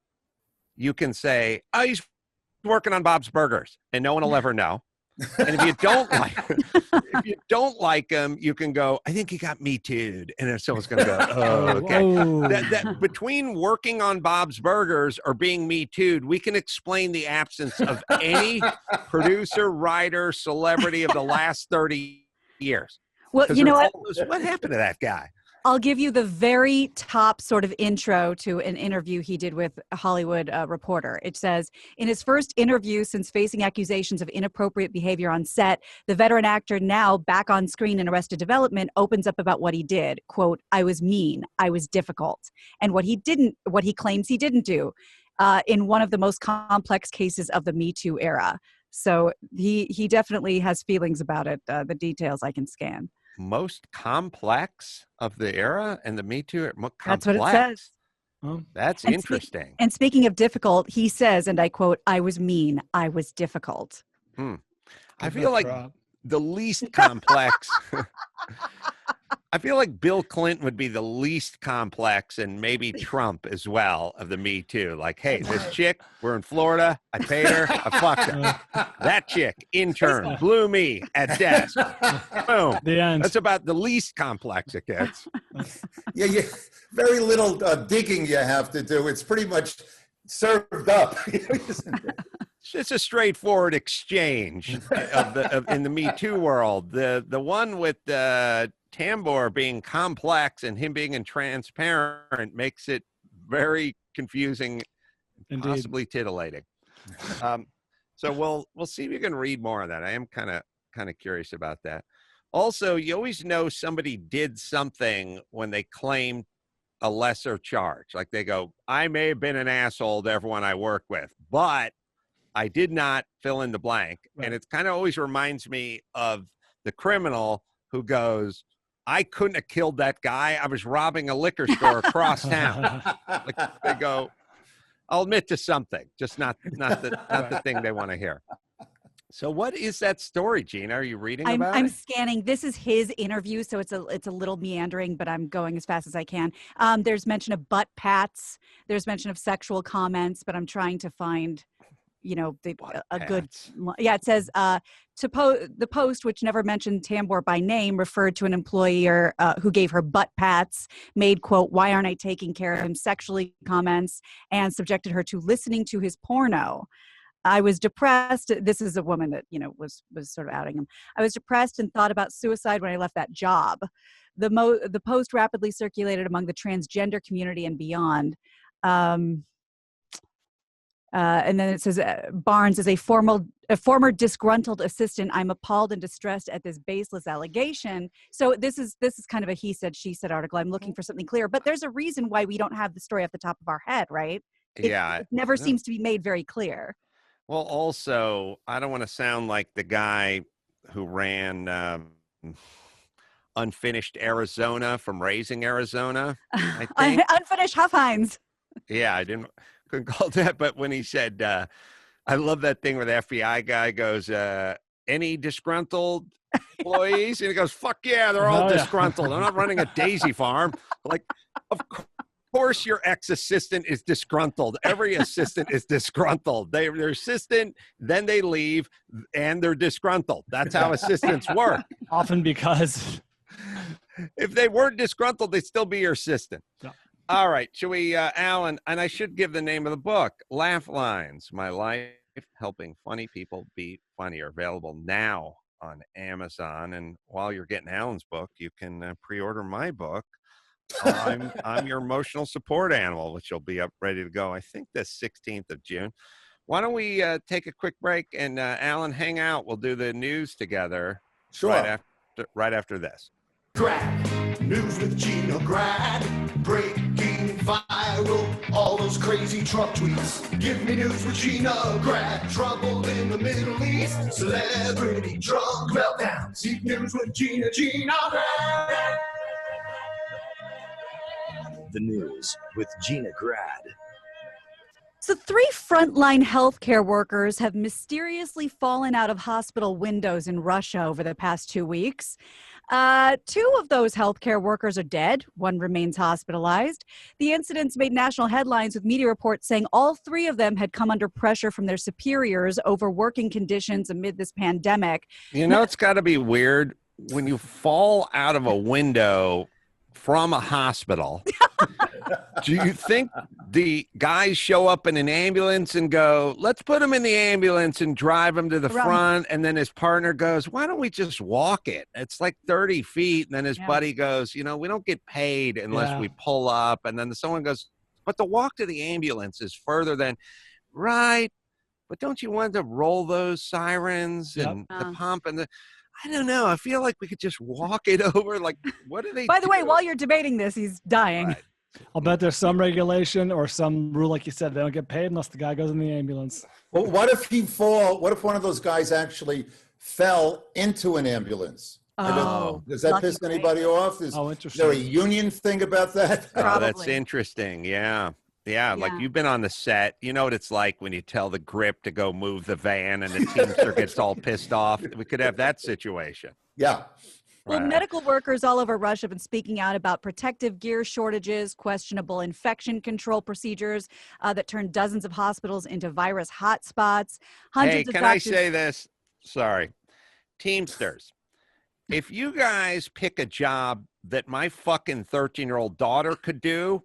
you can say, oh, he's working on Bob's Burgers, and no one will ever know. And if you don't like him, you can go, I think he got me too'd. And then someone's going to go, oh, okay. That between working on Bob's Burgers or being me too'd, we can explain the absence of any producer, writer, celebrity of the last 30 years. Well, you know what? What happened to that guy? I'll give you the very top sort of intro to an interview he did with a Hollywood Reporter. It says, in his first interview since facing accusations of inappropriate behavior on set, the veteran actor, now back on screen in Arrested Development, opens up about what he did. Quote, I was mean, I was difficult. And what he claims he didn't do in one of the most complex cases of the Me Too era. So he definitely has feelings about it. The details I can scan. Most complex of the era and the Me Too. That's what it says. That's interesting. And speaking of difficult, he says, and I quote, I was mean, I was difficult. I feel like the least complex. I feel like Bill Clinton would be the least complex, and maybe Trump as well, of the Me Too. Like, hey, this chick, we're in Florida. I paid her. I fucked her. That chick, intern, blew me at desk. Boom. The end. That's about the least complex it gets. Yeah. Very little digging you have to do. It's pretty much served up. It's a straightforward exchange in the Me Too world. The one with Tambor being complex and him being transparent makes it very confusing, and possibly titillating. So we'll see if you can read more of that. I am kind of curious about that. Also, you always know somebody did something when they claim a lesser charge. Like they go, I may have been an asshole to everyone I work with, but I did not fill in the blank. Right. And it kind of always reminds me of the criminal who goes, I couldn't have killed that guy. I was robbing a liquor store across town. Like they go, I'll admit to something, just not the thing they want to hear. So what is that story, Gina? Are you reading about it? I'm scanning. This is his interview, so it's a little meandering, but I'm going as fast as I can. There's mention of butt pats. There's mention of sexual comments, but I'm trying to find, a good. Yeah, it says the post, which never mentioned Tambor by name, referred to an employer who gave her butt pats, made, quote, why aren't I taking care of him sexually comments, and subjected her to listening to his porno. I was depressed. This is a woman that, was sort of outing him. I was depressed and thought about suicide when I left that job. The post rapidly circulated among the transgender community and beyond. And then it says, Barnes is a former disgruntled assistant. I'm appalled and distressed at this baseless allegation. So this is kind of a he said, she said article. I'm looking for something clear, but there's a reason why we don't have the story off the top of our head, right? It never seems to be made very clear. Well, also, I don't want to sound like the guy who ran Unfinished Arizona from Raising Arizona. I think. Unfinished Huffines. Yeah, couldn't call that, but when he said, I love that thing where the FBI guy goes, any disgruntled employees? And he goes, fuck yeah, they're all disgruntled. I'm not running a daisy farm. Like, of course your ex-assistant is disgruntled. Every assistant is disgruntled. They're assistant, then they leave, and they're disgruntled. That's how assistants work. Often because if they weren't disgruntled, they'd still be your assistant. Yeah. All right. Should we, Alan, and I should give the name of the book, Laugh Lines, My Life Helping Funny People Be Funnier, available now on Amazon. And while you're getting Alan's book, you can pre-order my book. I'm Your Emotional Support Animal, which will be up ready to go, I think, the 16th of June. Why don't we take a quick break and, Alan, hang out. We'll do the news together. Sure. Right after this. Grad, news with Gina Grad, breaking viral, all those crazy Trump tweets. Give me news with Gina Grad, trouble in the Middle East, celebrity drug meltdown. See news with Gina Grad. The news with Gina Grad. So 3 frontline healthcare workers have mysteriously fallen out of hospital windows in Russia over the past 2 weeks. 2 of those healthcare workers are dead. 1 remains hospitalized. The incidents made national headlines with media reports saying all 3 of them had come under pressure from their superiors over working conditions amid this pandemic. You know, it's got to be weird when you fall out of a window from a hospital. Do you think the guys show up in an ambulance and go, let's put him in the ambulance and drive him to the front? And then his partner goes, why don't we just walk it? It's like 30 feet. And then his buddy goes, you know, we don't get paid unless we pull up. And then someone goes, but the walk to the ambulance is further than, right. But don't you want to roll those sirens and the pump and the, I don't know. I feel like we could just walk it over. Like, what do they By the way, while you're debating this, he's dying. Right. I'll bet there's some regulation or some rule, like you said, they don't get paid unless the guy goes in the ambulance. Well, what if one of those guys actually fell into an ambulance? Does that piss anybody off? Is there a union thing about that? Oh, that's interesting. Yeah. Like you've been on the set. You know what it's like when you tell the grip to go move the van and the teamster gets all pissed off. We could have that situation. Yeah. Well, medical workers all over Russia have been speaking out about protective gear shortages, questionable infection control procedures that turned dozens of hospitals into virus hotspots. Hundreds of doctors... I say this? Sorry. Teamsters, if you guys pick a job that my fucking 13-year-old daughter could do,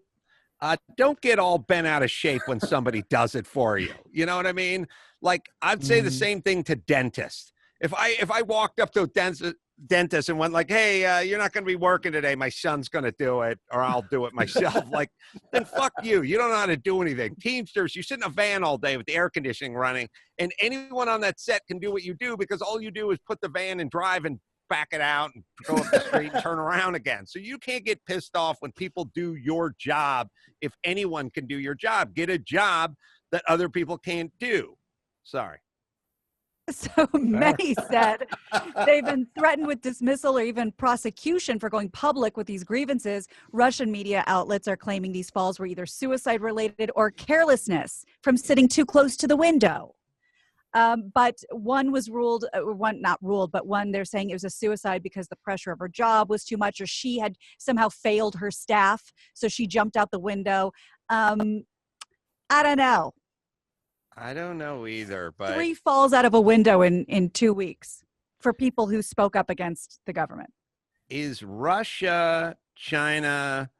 don't get all bent out of shape when somebody does it for you. You know what I mean? Like, I'd say the same thing to dentists. If I walked up to a dentist and went like, hey, you're not going to be working today, my son's going to do it, or I'll do it myself, like, then fuck you. You don't know how to do anything. Teamsters, you sit in a van all day with the air conditioning running, and anyone on that set can do what you do because all you do is put the van and drive and back it out and go up the street and turn around again. So you can't get pissed off when people do your job. If anyone can do your job, get a job that other people can't do. Sorry. So many said they've been threatened with dismissal or even prosecution for going public with these grievances. Russian media outlets are claiming these falls were either suicide-related or carelessness from sitting too close to the window. But one was ruled, one they're saying it was a suicide because the pressure of her job was too much, or she had somehow failed her staff, so she jumped out the window. I don't know. I don't know either, but 3 falls out of a window in 2 weeks for people who spoke up against the government. Is Russia, China,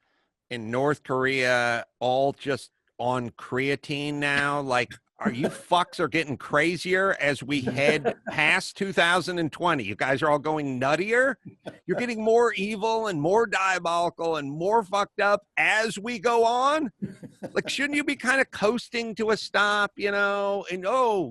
and North Korea all just on creatine now? Like, are you fucks are getting crazier as we head past 2020? You guys are all going nuttier. You're getting more evil and more diabolical and more fucked up as we go on. Like, shouldn't you be kind of coasting to a stop, you know, and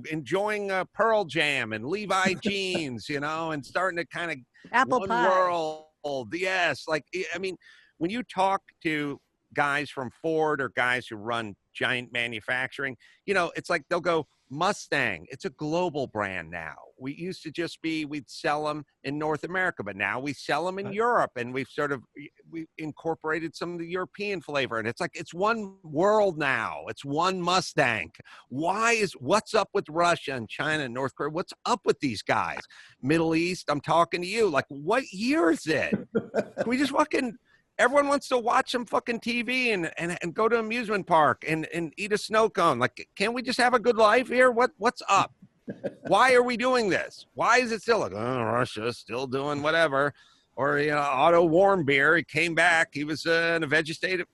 enjoying Pearl Jam and Levi jeans, you know, and starting to kind of apple pie world. Yes. Like, I mean, when you talk to guys from Ford or guys who run giant manufacturing, you know, it's like they'll go Mustang. It's a global brand now. We used to just we'd sell them in North America, but now we sell them in Europe, and we incorporated some of the European flavor, and it's like, it's one world now. It's one Mustang. What's up with Russia and China and North Korea? What's up with these guys? Middle East, I'm talking to you. Like, what year is it? Can we just everyone wants to watch some fucking TV and go to an amusement park and eat a snow cone. Like, can't we just have a good life here? What's up? Why are we doing this? Why is it still like, Russia's still doing whatever? Or, you know, Otto Warmbier, he came back. He was in a vegetative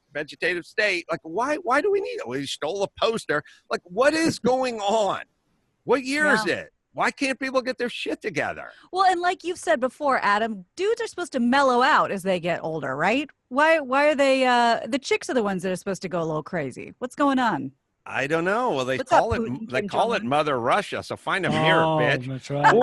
state. Like, why do we need it? Well, he stole a poster. Like, what is going on? What year is it? Why can't people get their shit together? Well, and like you've said before, Adam, dudes are supposed to mellow out as they get older, right? Why are they, the chicks are the ones that are supposed to go a little crazy? What's going on? I don't know. Well, they call it Mother Russia, so find a mirror, bitch. That's right.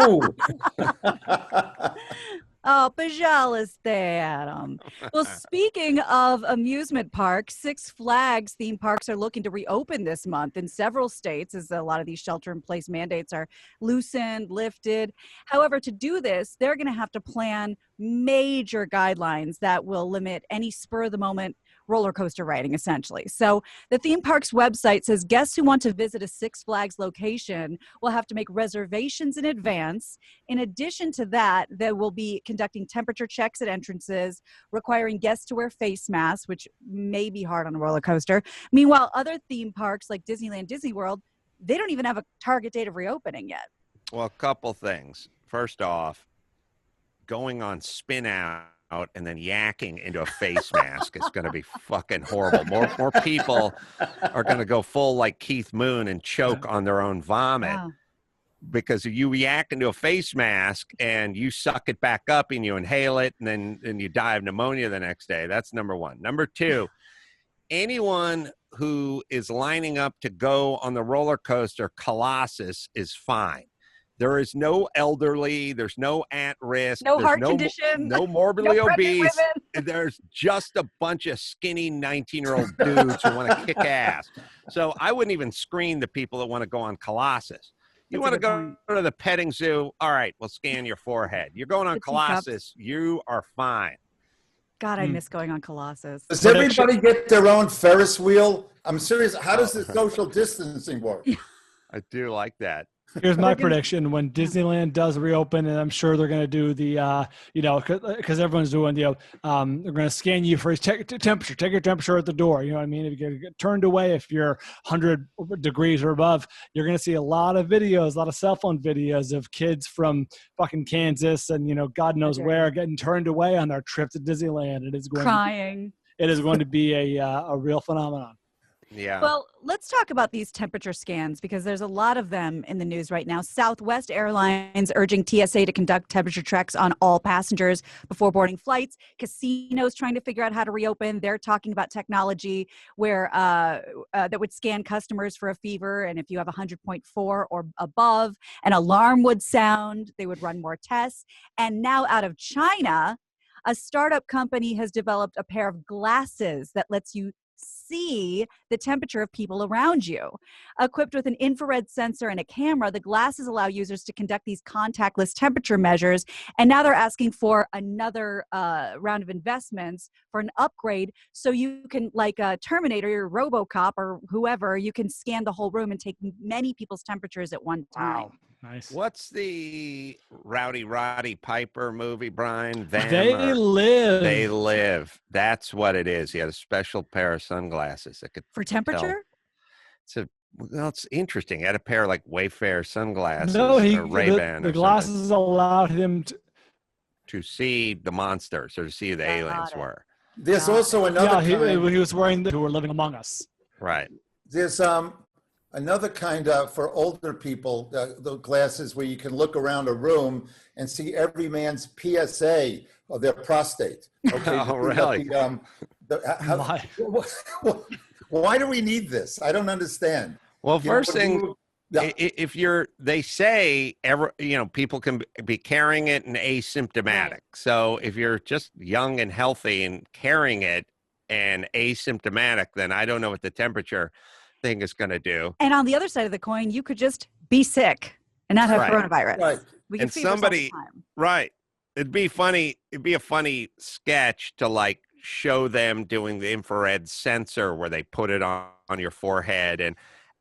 Oh, пожалуйста, Adam. Well, speaking of amusement parks, Six Flags theme parks are looking to reopen this month in several states as a lot of these shelter-in-place mandates are loosened, lifted. However, to do this, they're going to have to plan major guidelines that will limit any spur-of-the-moment roller coaster riding, essentially. So the theme park's website says guests who want to visit a Six Flags location will have to make reservations in advance. In addition to that, they will be conducting temperature checks at entrances, requiring guests to wear face masks, which may be hard on a roller coaster. Meanwhile, other theme parks like Disneyland, Disney World, they don't even have a target date of reopening yet. Well, a couple things. First off, going on spin out and then yakking into a face mask is going to be fucking horrible. More people are going to go full like Keith Moon and choke on their own vomit. Wow. Because you react into a face mask and you suck it back up and you inhale it and then you die of pneumonia the next day. That's number one. Number two, anyone who is lining up to go on the roller coaster Colossus is fine. There is no elderly. There's no at risk. No there's heart condition. No morbidly No pregnant obese. women. There's just a bunch of skinny 19-year-old dudes who want to kick ass. So I wouldn't even screen the people that want to go on Colossus. You want to go to the petting zoo? All right, we'll scan your forehead. You're going on Colossus. You are fine. God, I miss going on Colossus. Does everybody get their own Ferris wheel? I'm serious. How does the social distancing work? I do like that. Here's my prediction: when Disneyland does reopen, and I'm sure they're going to do the, because everyone's doing, they're going to scan you for temperature. Take your temperature at the door. You know what I mean? If you get turned away, if you're 100 degrees or above, you're going to see a lot of videos, a lot of cell phone videos of kids from fucking Kansas and God knows where getting turned away on their trip to Disneyland. It is going crying. It is going to be a real phenomenon. Yeah. Well, let's talk about these temperature scans because there's a lot of them in the news right now. Southwest Airlines urging TSA to conduct temperature checks on all passengers before boarding flights. Casinos trying to figure out how to reopen. They're talking about technology where that would scan customers for a fever, and if you have 100.4 or above, an alarm would sound. They would run more tests. And now out of China, a startup company has developed a pair of glasses that lets you see the temperature of people around you. Equipped with an infrared sensor and a camera, the glasses allow users to conduct these contactless temperature measures. And now they're asking for another round of investments for an upgrade so you can, like a Terminator or RoboCop or whoever, you can scan the whole room and take many people's temperatures at one time. Wow. Nice. What's the Rowdy Roddy Piper movie, Brian? They Live. They Live. That's what it is. He had a special pair of sunglasses that could for temperature. It's interesting. He had a pair of like Wayfair sunglasses. No, or Ray-Ban. The glasses allowed him to see the monsters or to see who the aliens were. There's also another. Yeah, he was wearing who were living among us. Right. There's another kind for older people, the glasses where you can look around a room and see every man's PSA of their prostate. Okay. Oh, really? Why do we need this? I don't understand. Well, first thing, if they say people can be carrying it and asymptomatic. Right. So if you're just young and healthy and carrying it and asymptomatic, then I don't know what the temperature thing is going to do. And on the other side of the coin, you could just be sick and not have coronavirus. Right. We can and somebody, right. It'd be funny. It'd be a funny sketch to like show them doing the infrared sensor where they put it on your forehead and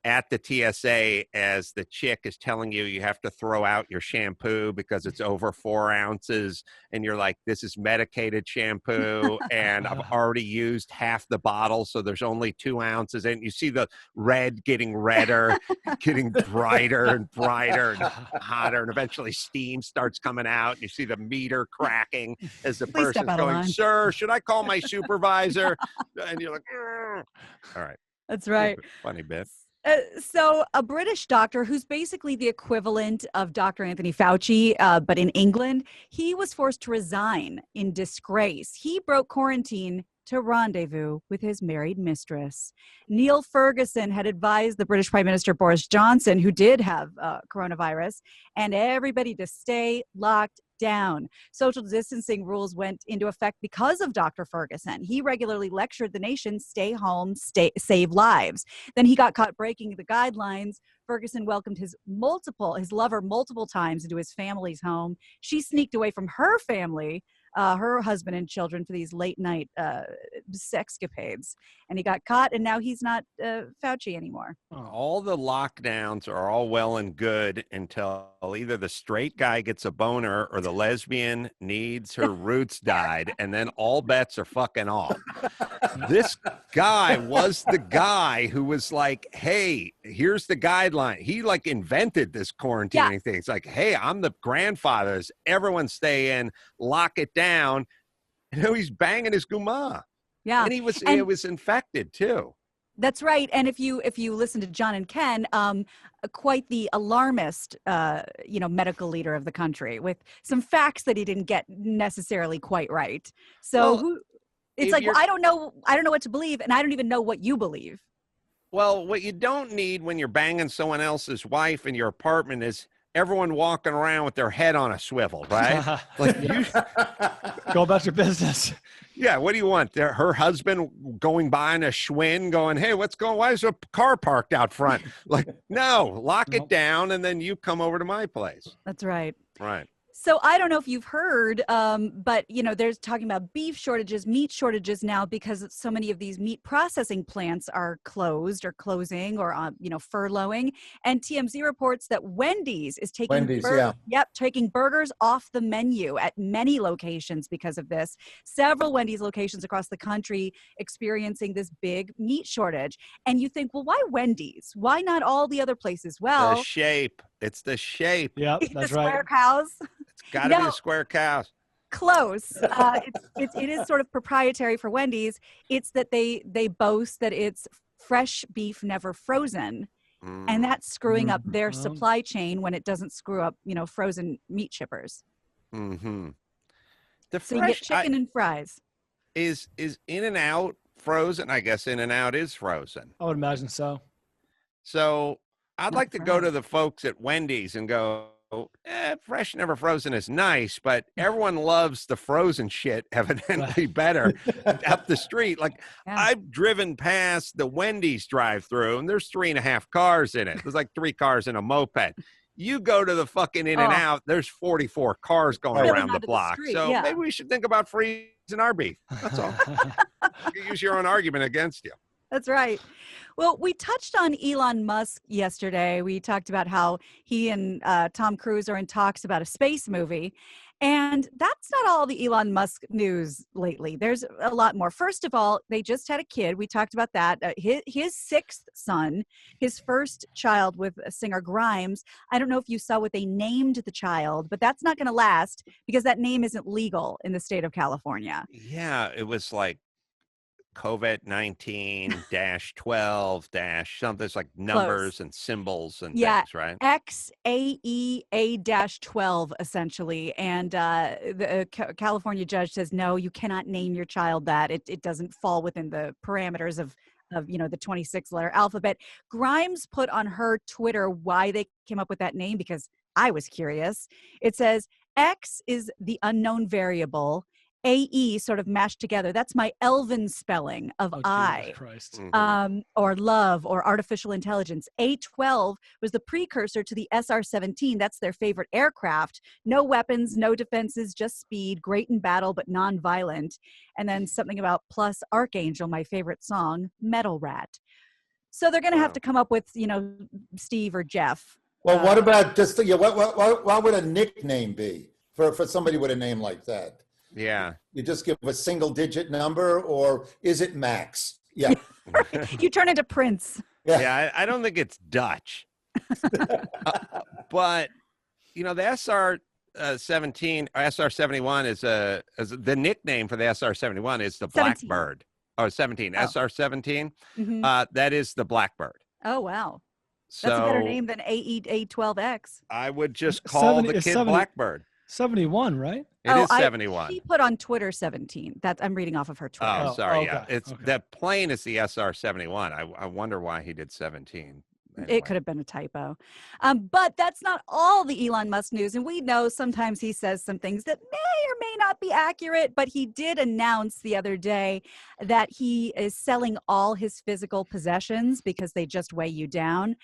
at the TSA as the chick is telling you have to throw out your shampoo because it's over 4 ounces and you're like, this is medicated shampoo and I've already used half the bottle so there's only 2 ounces and you see the red getting redder, getting brighter and brighter and hotter and eventually steam starts coming out and you see the meter cracking as the person's going, sir, should I call my supervisor? And you're like, Argh. All right. That's right. Funny bit. So a British doctor who's basically the equivalent of Dr. Anthony Fauci, but in England, he was forced to resign in disgrace. He broke quarantine to rendezvous with his married mistress. Neil Ferguson had advised the British Prime Minister Boris Johnson, who did have coronavirus, and everybody to stay locked down. Social distancing rules went into effect because of Dr. Ferguson. He regularly lectured the nation, stay home, save lives. Then he got caught breaking the guidelines. Ferguson welcomed his lover multiple times into his family's home. She sneaked away from her family, her husband and children, for these late night sexcapades. And he got caught, and now he's not Fauci anymore. All the lockdowns are all well and good until either the straight guy gets a boner or the lesbian needs her roots dyed, and then all bets are fucking off. This guy was the guy who was like, hey, here's the guideline. He like invented this quarantining thing. It's like, hey, I'm the grandfathers. Everyone stay in, lock it down. And now he's banging his guma. Yeah. And it was infected too. That's right. And if you listen to John and Ken, quite the alarmist, medical leader of the country, with some facts that he didn't get necessarily quite right. So it's like, well, I don't know what to believe, and I don't even know what you believe. Well, what you don't need when you're banging someone else's wife in your apartment is everyone walking around with their head on a swivel, right? Like go about your business. Yeah, what do you want? Her husband going by in a Schwinn going, hey, why is a car parked out front? Like, no, lock it down, and then you come over to my place. That's right. Right. So I don't know if you've heard, but, there's talking about beef shortages, meat shortages now, because so many of these meat processing plants are closed or closing or, furloughing. And TMZ reports that Wendy's is taking burgers off the menu at many locations because of this. Several Wendy's locations across the country experiencing this big meat shortage. And you think, well, why Wendy's? Why not all the other places? Well, the shape. It's the shape. Yep, that's the right. Square cows. It's got to be the square cows. Close. It is sort of proprietary for Wendy's. It's that they boast that it's fresh beef, never frozen, and that's screwing up their supply chain when it doesn't screw up, frozen meat shippers. Mm-hmm. So you get chicken and fries. Is In-N-Out frozen? I guess In-N-Out is frozen. I would imagine so. So I'd like to go to the folks at Wendy's and go, fresh, never frozen is nice, but everyone loves the frozen shit evidently better up the street. Like, I've driven past the Wendy's drive-through, and there's 3.5 cars in it. There's like 3 cars in a moped. You go to the fucking In-N-Out, there's 44 cars going around the block. Maybe we should think about freezing our beef. That's all. You can use your own argument against you. That's right. Well, we touched on Elon Musk yesterday. We talked about how he and Tom Cruise are in talks about a space movie. And that's not all the Elon Musk news lately. There's a lot more. First of all, they just had a kid. We talked about that. His 6th son, his first child with singer Grimes. I don't know if you saw what they named the child, but that's not going to last because that name isn't legal in the state of California. Yeah, it was like COVID-19-12- something. It's like numbers and symbols and things, right? XAEA-12 essentially. And the California judge says, no, you cannot name your child that. It doesn't fall within the parameters of the 26-letter alphabet. Grimes put on her Twitter why they came up with that name, because I was curious. It says, X is the unknown variable. AE sort of mashed together. That's my Elven spelling of I, or love, or artificial intelligence. A12 was the precursor to the SR-17. That's their favorite aircraft. No weapons, no defenses, just speed, great in battle, but non-violent. And then something about plus Archangel, my favorite song, Metal Rat. So they're going to have to come up with, Steve or Jeff. Well, what about just, what would a nickname be for somebody with a name like that? Yeah. You just give a single-digit number, or is it Max? Yeah. You turn into Prince. Yeah, I don't think it's Dutch. But, the SR-17, or SR-71 is the nickname for the SR-71 is the 17. Blackbird. Oh, 17. Oh. SR-17. Mm-hmm. That is the Blackbird. Oh, wow. So that's a better name than A12X. I would just call the kid Blackbird. 71, right? It is 71. She put on Twitter 17. I'm reading off of her Twitter. Oh, sorry. Okay. Yeah, it's that plane is the SR-71. I wonder why he did 17. Anyway. It could have been a typo. But that's not all the Elon Musk news. And we know sometimes he says some things that may or may not be accurate, but he did announce the other day that he is selling all his physical possessions because they just weigh you down.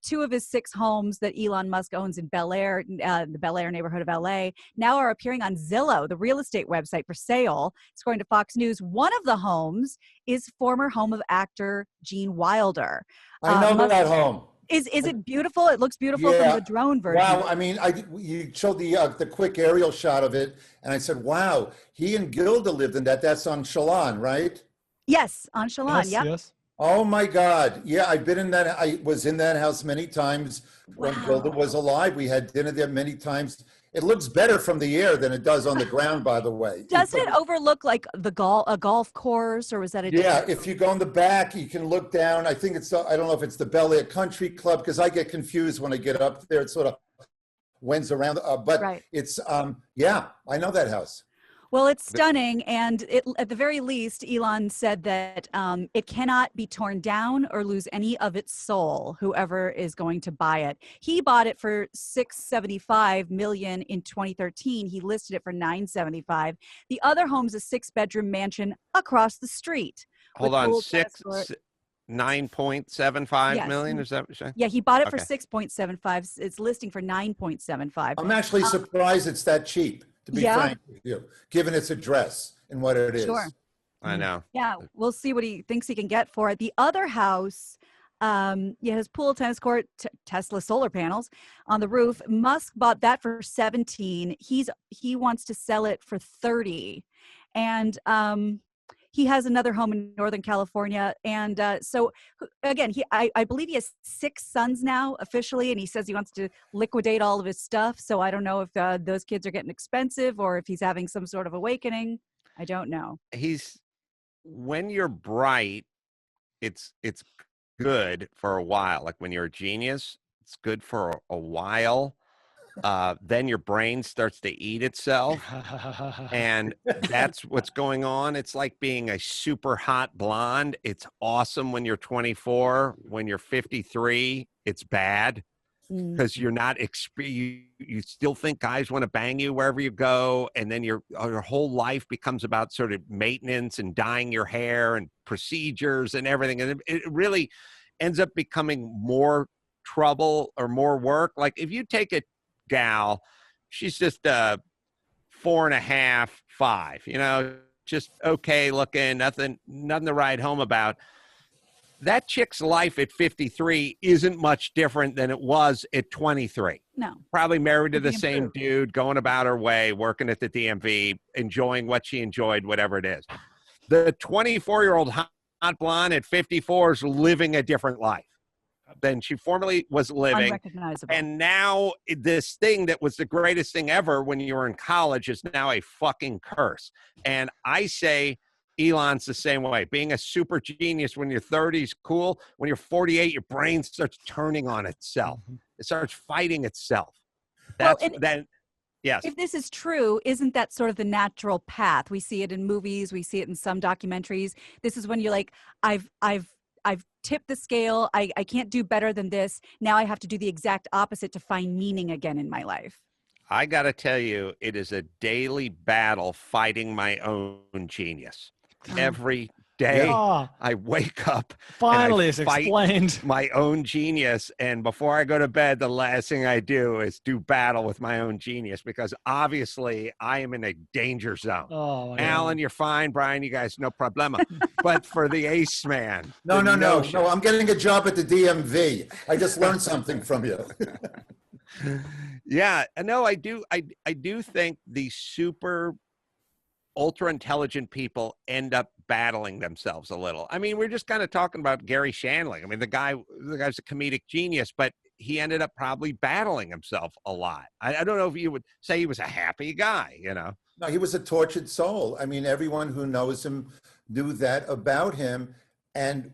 2 of his 6 homes that Elon Musk owns in Bel Air, the Bel Air neighborhood of LA, now are appearing on Zillow, the real estate website, for sale. According to Fox News, one of the homes is former home of actor Gene Wilder. I know that home. Is it beautiful? It looks beautiful from the drone version. Wow, I mean, you showed the quick aerial shot of it, and I said, wow, he and Gilda lived in that. That's on Shalon, right? Yes, on Shalon, Yes. Oh my God. Yeah, I've been in that. I was in that house many times when Gilda was alive. We had dinner there many times. It looks better from the air than it does on the ground, by the way. Doesn't it overlook like a golf course, or was that a different? If you go in the back, you can look down. I think it's, I don't know if it's the Bel Air Country Club, because I get confused when I get up there. It sort of winds around, but Right. it's, yeah, I know that house. Well, it's stunning, and at the very least, Elon said that it cannot be torn down or lose any of its soul, whoever is going to buy it. He bought it for $675 million in 2013. He listed it for $975. The other home's a 6-bedroom mansion across the street. Hold with on, pool, tennis court. 9.75 Yes. million, is that what you're saying? Yeah, he bought it for Okay. 6.75. It's listing for 9.75. I'm actually surprised it's that cheap, to be frank with you, given its address and what it is. Sure. I know. Yeah, we'll see what he thinks he can get for it. The other house, has pool, tennis court, Tesla solar panels on the roof. Musk bought that for 17. He wants to sell it for 30, and he has another home in Northern California. And so again, I believe he has 6 sons now officially, and he says he wants to liquidate all of his stuff. So I don't know if those kids are getting expensive or if he's having some sort of awakening. I don't know. When you're bright, it's good for a while. Like when you're a genius, it's good for a while. Then your brain starts to eat itself, and that's what's going on. It's like being a super hot blonde. It's awesome when you're 24. When you're 53, it's bad because you're not you still think guys want to bang you wherever you go, and then your whole life becomes about sort of maintenance and dyeing your hair and procedures and everything, and it really ends up becoming more trouble or more work. Like if you take a gal, she's just 4.5, 5, just okay looking, nothing to write home about. That chick's life at 53 isn't much different than it was at 23. No. Probably married to the same dude, going about her way, working at the DMV, enjoying what she enjoyed, whatever it is. The 24-year-old hot blonde at 54 is living a different life than she formerly was living. Unrecognizable. And now this thing that was the greatest thing ever when you were in college is now a fucking curse. And I say Elon's the same way. Being a super genius when you're 30 is cool. When you're 48, your brain starts turning on itself. It starts fighting itself. Yes. If this is true, isn't that sort of the natural path? We see it in movies. We see it in some documentaries. This is when you're like, I've tipped the scale. I can't do better than this. Now I have to do the exact opposite to find meaning again in my life. I got to tell you, it is a daily battle fighting my own genius. Every day I wake up. Finally, and it's explained. My own genius. And before I go to bed, the last thing I do is do battle with my own genius, because obviously I am in a danger zone. Oh, Alan, you're fine. Brian, you guys, no problema. But for the ace man. No, I'm getting a job at the DMV. I just learned something from you. Yeah, no, I do think the super ultra intelligent people end up battling themselves a little. I mean, we're just kind of talking about Garry Shandling. I mean, the guy's a comedic genius, but he ended up probably battling himself a lot. I don't know if you would say he was a happy guy, No, he was a tortured soul. I mean, everyone who knows him knew that about him. And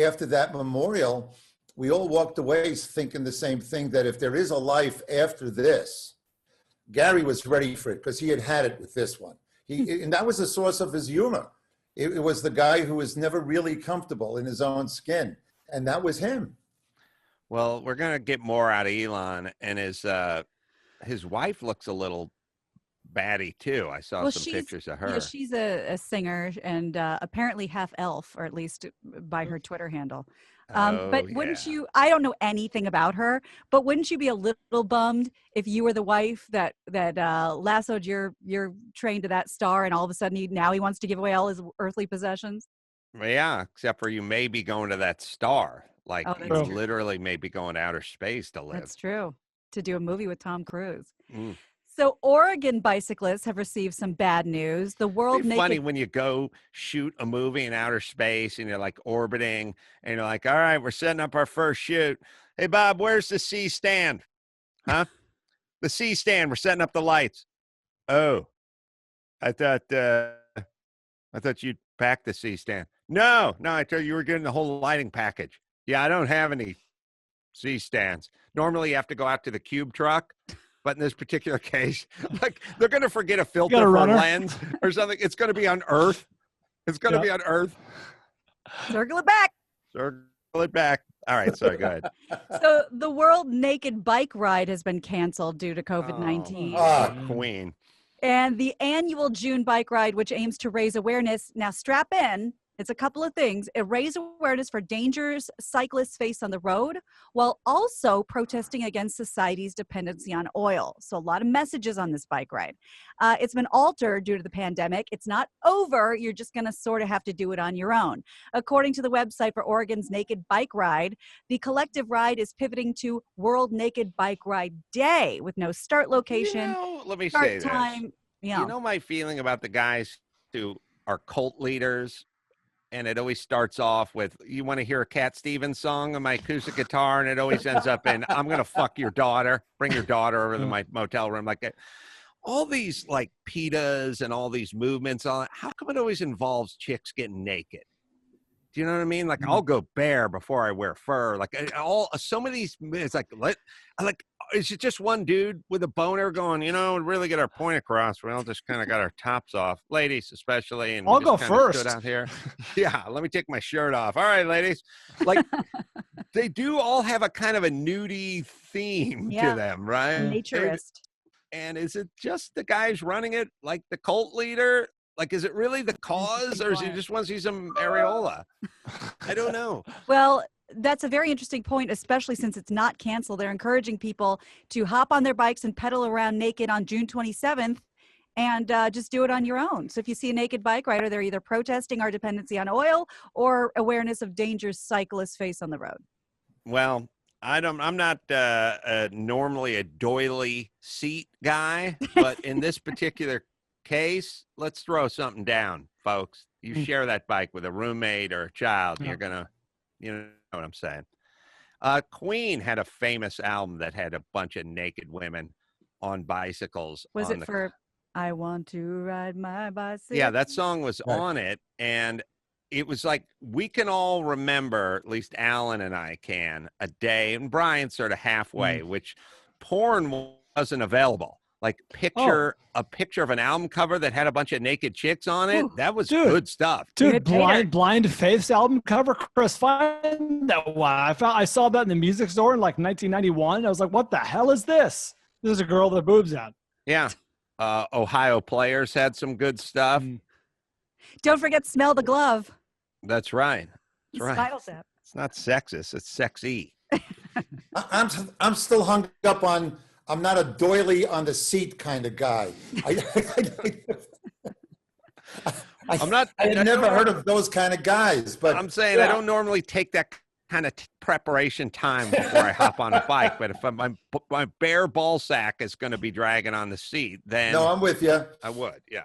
after that memorial, we all walked away thinking the same thing, that if there is a life after this, Garry was ready for it because he had it with this one. And that was the source of his humor. It was the guy who was never really comfortable in his own skin. And that was him. Well, we're gonna get more out of Elon, and his wife looks a little batty too. I saw some pictures of her. Yeah, she's a singer and apparently half elf, or at least by her Twitter handle. But wouldn't you? I don't know anything about her, but wouldn't you be a little bummed if you were the wife that lassoed your train to that star, and all of a sudden now he wants to give away all his earthly possessions? Yeah, except for you may be going to that star. Like you true. literally may be going to outer space to live. That's true. To do a movie with Tom Cruise. Mm. So Oregon bicyclists have received some bad news. The world It'd be naked. funny when you go shoot a movie in outer space and you're like orbiting and you're like, all right, we're setting up our first shoot. Hey, Bob, where's the C stand? Huh? The C stand. We're setting up the lights. Oh, I thought you'd pack the C stand. No, I told you were getting the whole lighting package. Yeah, I don't have any C stands. Normally you have to go out to the cube truck. But in this particular case, like they're going to forget a filter for a lens or something. It's going to be on Earth. It's going to be on Earth. Circle it back. Circle it back. All right. Sorry. Go ahead. So the World Naked Bike Ride has been canceled due to COVID-19. Queen. And the annual June bike ride, which aims to raise awareness. Now, strap in. It's a couple of things. It raised awareness for dangers cyclists face on the road, while also protesting against society's dependency on oil. So a lot of messages on this bike ride. It's been altered due to the pandemic. It's not over. You're just going to sort of have to do it on your own. According to the website for Oregon's Naked Bike Ride, the collective ride is pivoting to World Naked Bike Ride Day with no start location, Let me start say time. this. You know my feeling about the guys who are cult leaders? And it always starts off with, you want to hear a Cat Stevens song on my acoustic guitar, and it always ends up in, I'm going to fuck your daughter, bring your daughter over to my motel room. Like all these like PETAs and all these movements, how come it always involves chicks getting naked? Do you know what I mean? Like I'll go bare before I wear fur. Like some of these, it's like, is it just one dude with a boner going, really get our point across? We all just kind of got our tops off, ladies especially. And I'll go first. Stood out here. Yeah, let me take my shirt off. All right, ladies. Like they do all have a kind of a nudie theme to them, right? Naturist. And is it just the guys running it, like the cult leader? Like, is it really the cause, or is he just want to see some areola? I don't know. Well, that's a very interesting point, especially since it's not canceled. They're encouraging people to hop on their bikes and pedal around naked on June 27th and just do it on your own. So if you see a naked bike rider, they're either protesting our dependency on oil or awareness of dangers cyclists face on the road. Well, I'm not normally a doily seat guy, but in this particular case, let's throw something down, folks. You share that bike with a roommate or a child, you're gonna, you know what I'm saying. Queen had a famous album that had a bunch of naked women on bicycles. Was it for I Want to Ride My Bicycle? Yeah, that song was on it, and it was like, we can all remember, at least Alan and I can, a day, and Brian sort of halfway, which porn wasn't available. Like a picture of an album cover that had a bunch of naked chicks on it. That was good stuff. Dude, Blind Faith's album cover, Chris, find that one. I saw that in the music store in like 1991. I was like, what the hell is this? This is a girl with her boobs out. Yeah. Ohio Players had some good stuff. Don't forget Smell the Glove. That's right. That's right. Spinal Tap. It's not sexist. It's sexy. I'm still hung up on, I'm not a doily on the seat kind of guy. I've never heard of those kind of guys, but I'm saying I don't normally take that kind of preparation time before I hop on a bike. But if my bare ball sack is going to be dragging on the seat, then no, I'm with you. I would, yeah.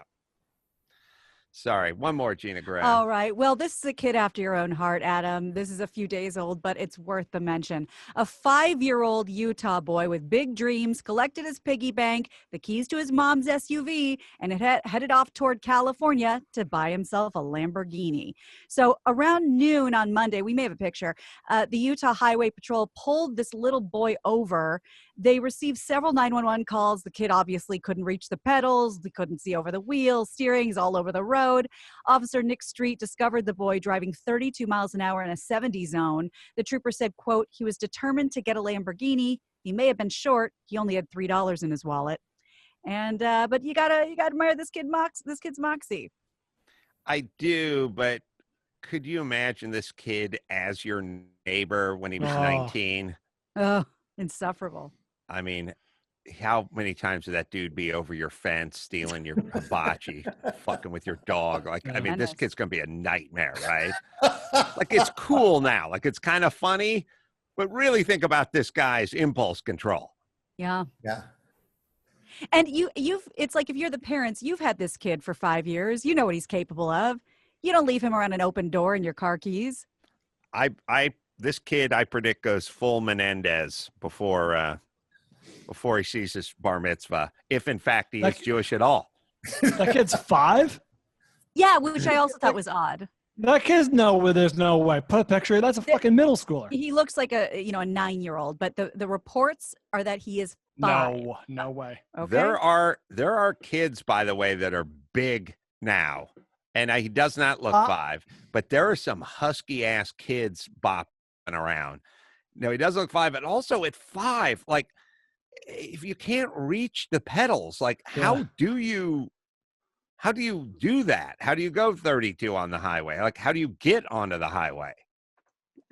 Sorry, one more, Gina Grad. All right. Well, this is a kid after your own heart, Adam. This is a few days old, but it's worth the mention. A 5-year-old Utah boy with big dreams collected his piggy bank, the keys to his mom's SUV, and headed off toward California to buy himself a Lamborghini. So around noon on Monday, we may have a picture, the Utah Highway Patrol pulled this little boy over They received several 911 calls. The kid obviously couldn't reach the pedals. He couldn't see over the wheel. Steering is all over the road. Officer Nick Street discovered the boy driving 32 miles an hour in a 70 zone. The trooper said, quote, he was determined to get a Lamborghini. He may have been short. He only had $3 in his wallet. And but you gotta admire this kid's moxie. I do, but could you imagine this kid as your neighbor when he was 19? Oh, insufferable. I mean, how many times would that dude be over your fence, stealing your hibachi, fucking with your dog? Like, I mean, this kid's going to be a nightmare, right? Like, it's cool now. Like, it's kind of funny, but really think about this guy's impulse control. Yeah. Yeah. And it's like if you're the parents, you've had this kid for 5 years. You know what he's capable of. You don't leave him around an open door in your car keys. This kid, I predict, goes full Menendez before he sees his bar mitzvah, if in fact he is Jewish at all. That kid's 5? Yeah, which I also thought was odd. That kid's there's no way. Put a picture. That's a fucking middle schooler. He looks like a 9-year-old, but the reports are that he is 5. No way. Okay. There are kids, by the way, that are big now, and he does not look 5, but there are some husky ass kids bopping around. No, he doesn't look 5, but also at 5, like if you can't reach the pedals, like how do you do that? How do you go 32 on the highway? Like, how do you get onto the highway?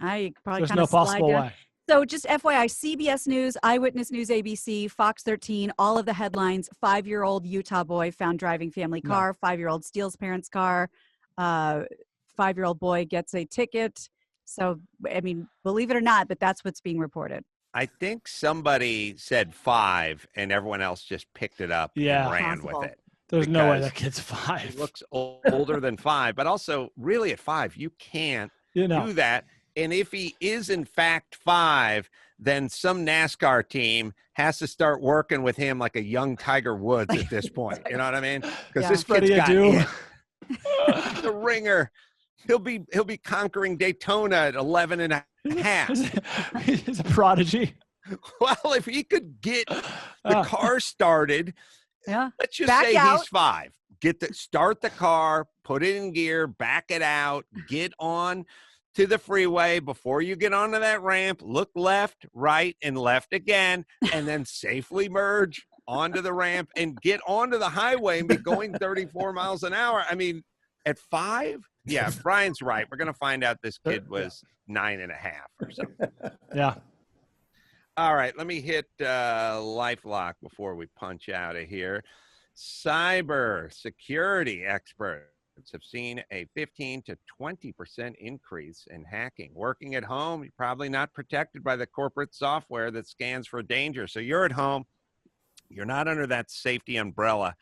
I probably There's kind no of slide possible down. way. So just FYI, CBS News, Eyewitness News, ABC, Fox 13, all of the headlines: 5-year-old Utah boy found driving family car, 5-year-old steals parents' car, 5-year-old boy gets a ticket. So, I mean, believe it or not, but that's what's being reported. I think somebody said 5 and everyone else just picked it up and ran with it. There's no way that kid's 5. He looks older than 5, but also really at 5, you can't do that. And if he is in fact 5, then some NASCAR team has to start working with him like a young Tiger Woods at this point. You know what I mean? Because this kid's got it. He's a ringer. He'll be conquering Daytona at 11 and a half. He's a prodigy. Well, if he could get the car started, let's just Back say out. he's 5. Start the car, put it in gear, back it out, get on to the freeway. Before you get onto that ramp, look left, right, and left again, and then safely merge onto the ramp and get onto the highway and be going 34 miles an hour. I mean, at 5? Yeah, Brian's right. We're going to find out this kid was 9 and a half or something. Yeah. All right, let me hit LifeLock before we punch out of here. Cyber security experts have seen a 15 to 20% increase in hacking. Working at home, you're probably not protected by the corporate software that scans for danger. So you're at home. You're not under that safety umbrella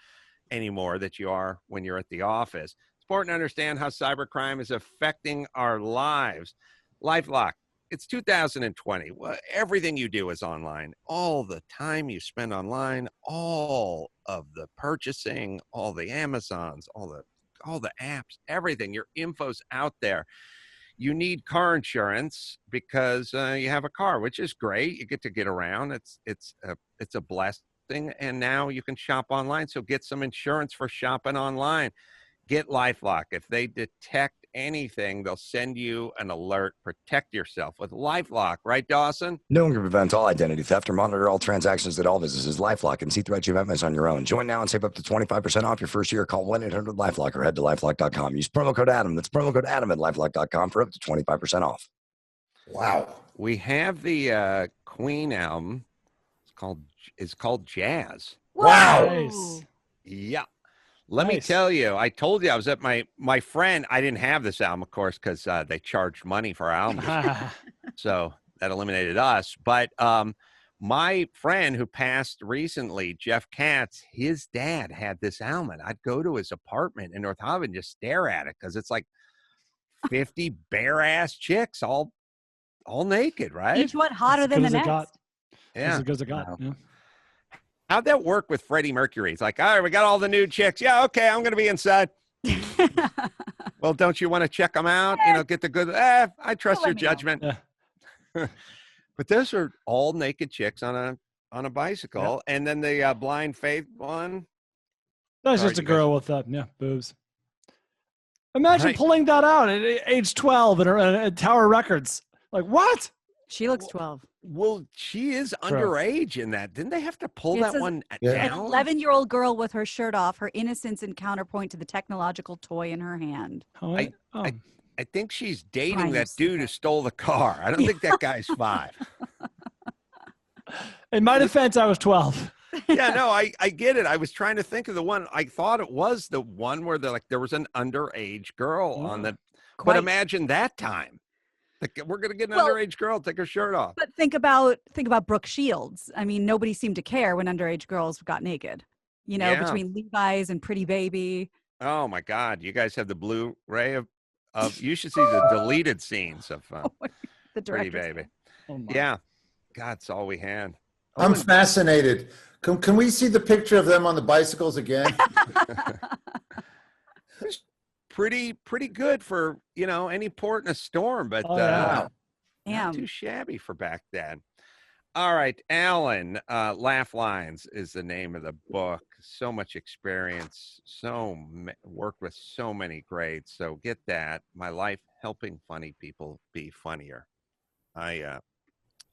anymore that you are when you're at the office. It's important to understand how cybercrime is affecting our lives. LifeLock. It's 2020. Everything you do is online. All the time you spend online, all of the purchasing, all the Amazons, all the apps, everything. Your info's out there. You need car insurance because you have a car, which is great. You get to get around. It's a blessing, and now you can shop online. So get some insurance for shopping online. Get LifeLock. If they detect anything, they'll send you an alert. Protect yourself with LifeLock, right, Dawson? No one can prevent all identity theft or monitor all transactions at all businesses. LifeLock and see threats you might miss on your own. Join now and save up to 25% off your first year. Call 1-800-LifeLock or head to LifeLock.com. Use promo code Adam. That's promo code Adam at LifeLock.com for up to 25% off. Wow. We have the Queen album. It's called Jazz. Wow. Nice. Yeah. Let me tell you, I told you I was at my friend. I didn't have this album, of course, because they charged money for albums. So that eliminated us. But my friend who passed recently, Jeff Katz, his dad had this album. And I'd go to his apartment in North Hollywood and just stare at it because it's like 50 bare-ass chicks all naked, right? Each one hotter than the next. Yeah. As good as it got. Yeah. How'd that work with Freddie Mercury? It's like, all right, we got all the nude chicks. Yeah, okay, I'm going to be inside. Well, don't you want to check them out? You know, get the good. I trust your judgment. Yeah. But those are all naked chicks on a on a bicycle. And then the Blind Faith one. That's Sorry, just a you guys- girl with boobs. Imagine pulling that out at age 12 at Tower Records. Like, what? She looks 12. Well, she is True. underage in that. Didn't they have to pull It that says one An down? 11-year-old girl with her shirt off, her innocence and counterpoint to the technological toy in her hand. I think she's dating Brian, that you're dude who stole the car. I don't think that guy's 5. In my defense, I was 12. Yeah, no, I get it. I was trying to think of the one. I thought it was the one where there was an underage girl on the. But imagine that time. Like, we're gonna get an underage girl, take her shirt off. But think about Brooke Shields. I mean, nobody seemed to care when underage girls got naked. You know, Yeah. between Levi's and Pretty Baby. Oh my God, you guys have the Blu-ray of you should see the deleted scenes of The Pretty director's Baby. Oh Yeah, God, it's all we had. I'm fascinated. Can we see the picture of them on the bicycles again? Pretty good for any port in a storm, but Damn. not too shabby for back then. All right, Alan, Laugh Lines is the name of the book. So much experience, worked with so many greats. So get that. My life helping funny people be funnier. I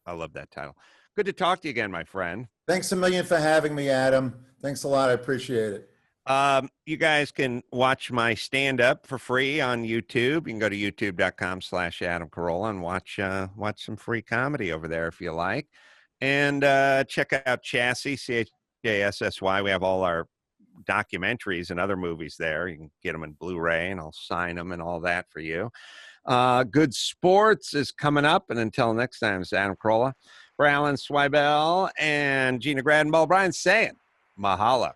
love that title. Good to talk to you again, my friend. Thanks a million for having me, Adam. Thanks a lot. I appreciate it. You guys can watch my stand-up for free on YouTube. You can go to youtube.com/Adam Carolla and watch some free comedy over there if you like. And check out Chassis, CHASSY. We have all our documentaries and other movies there. You can get them in Blu-ray, and I'll sign them and all that for you. Good Sports is coming up. And until next time, it's Adam Carolla, for Alan Zweibel, and Gina Grad and Paul Bryan saying mahalo.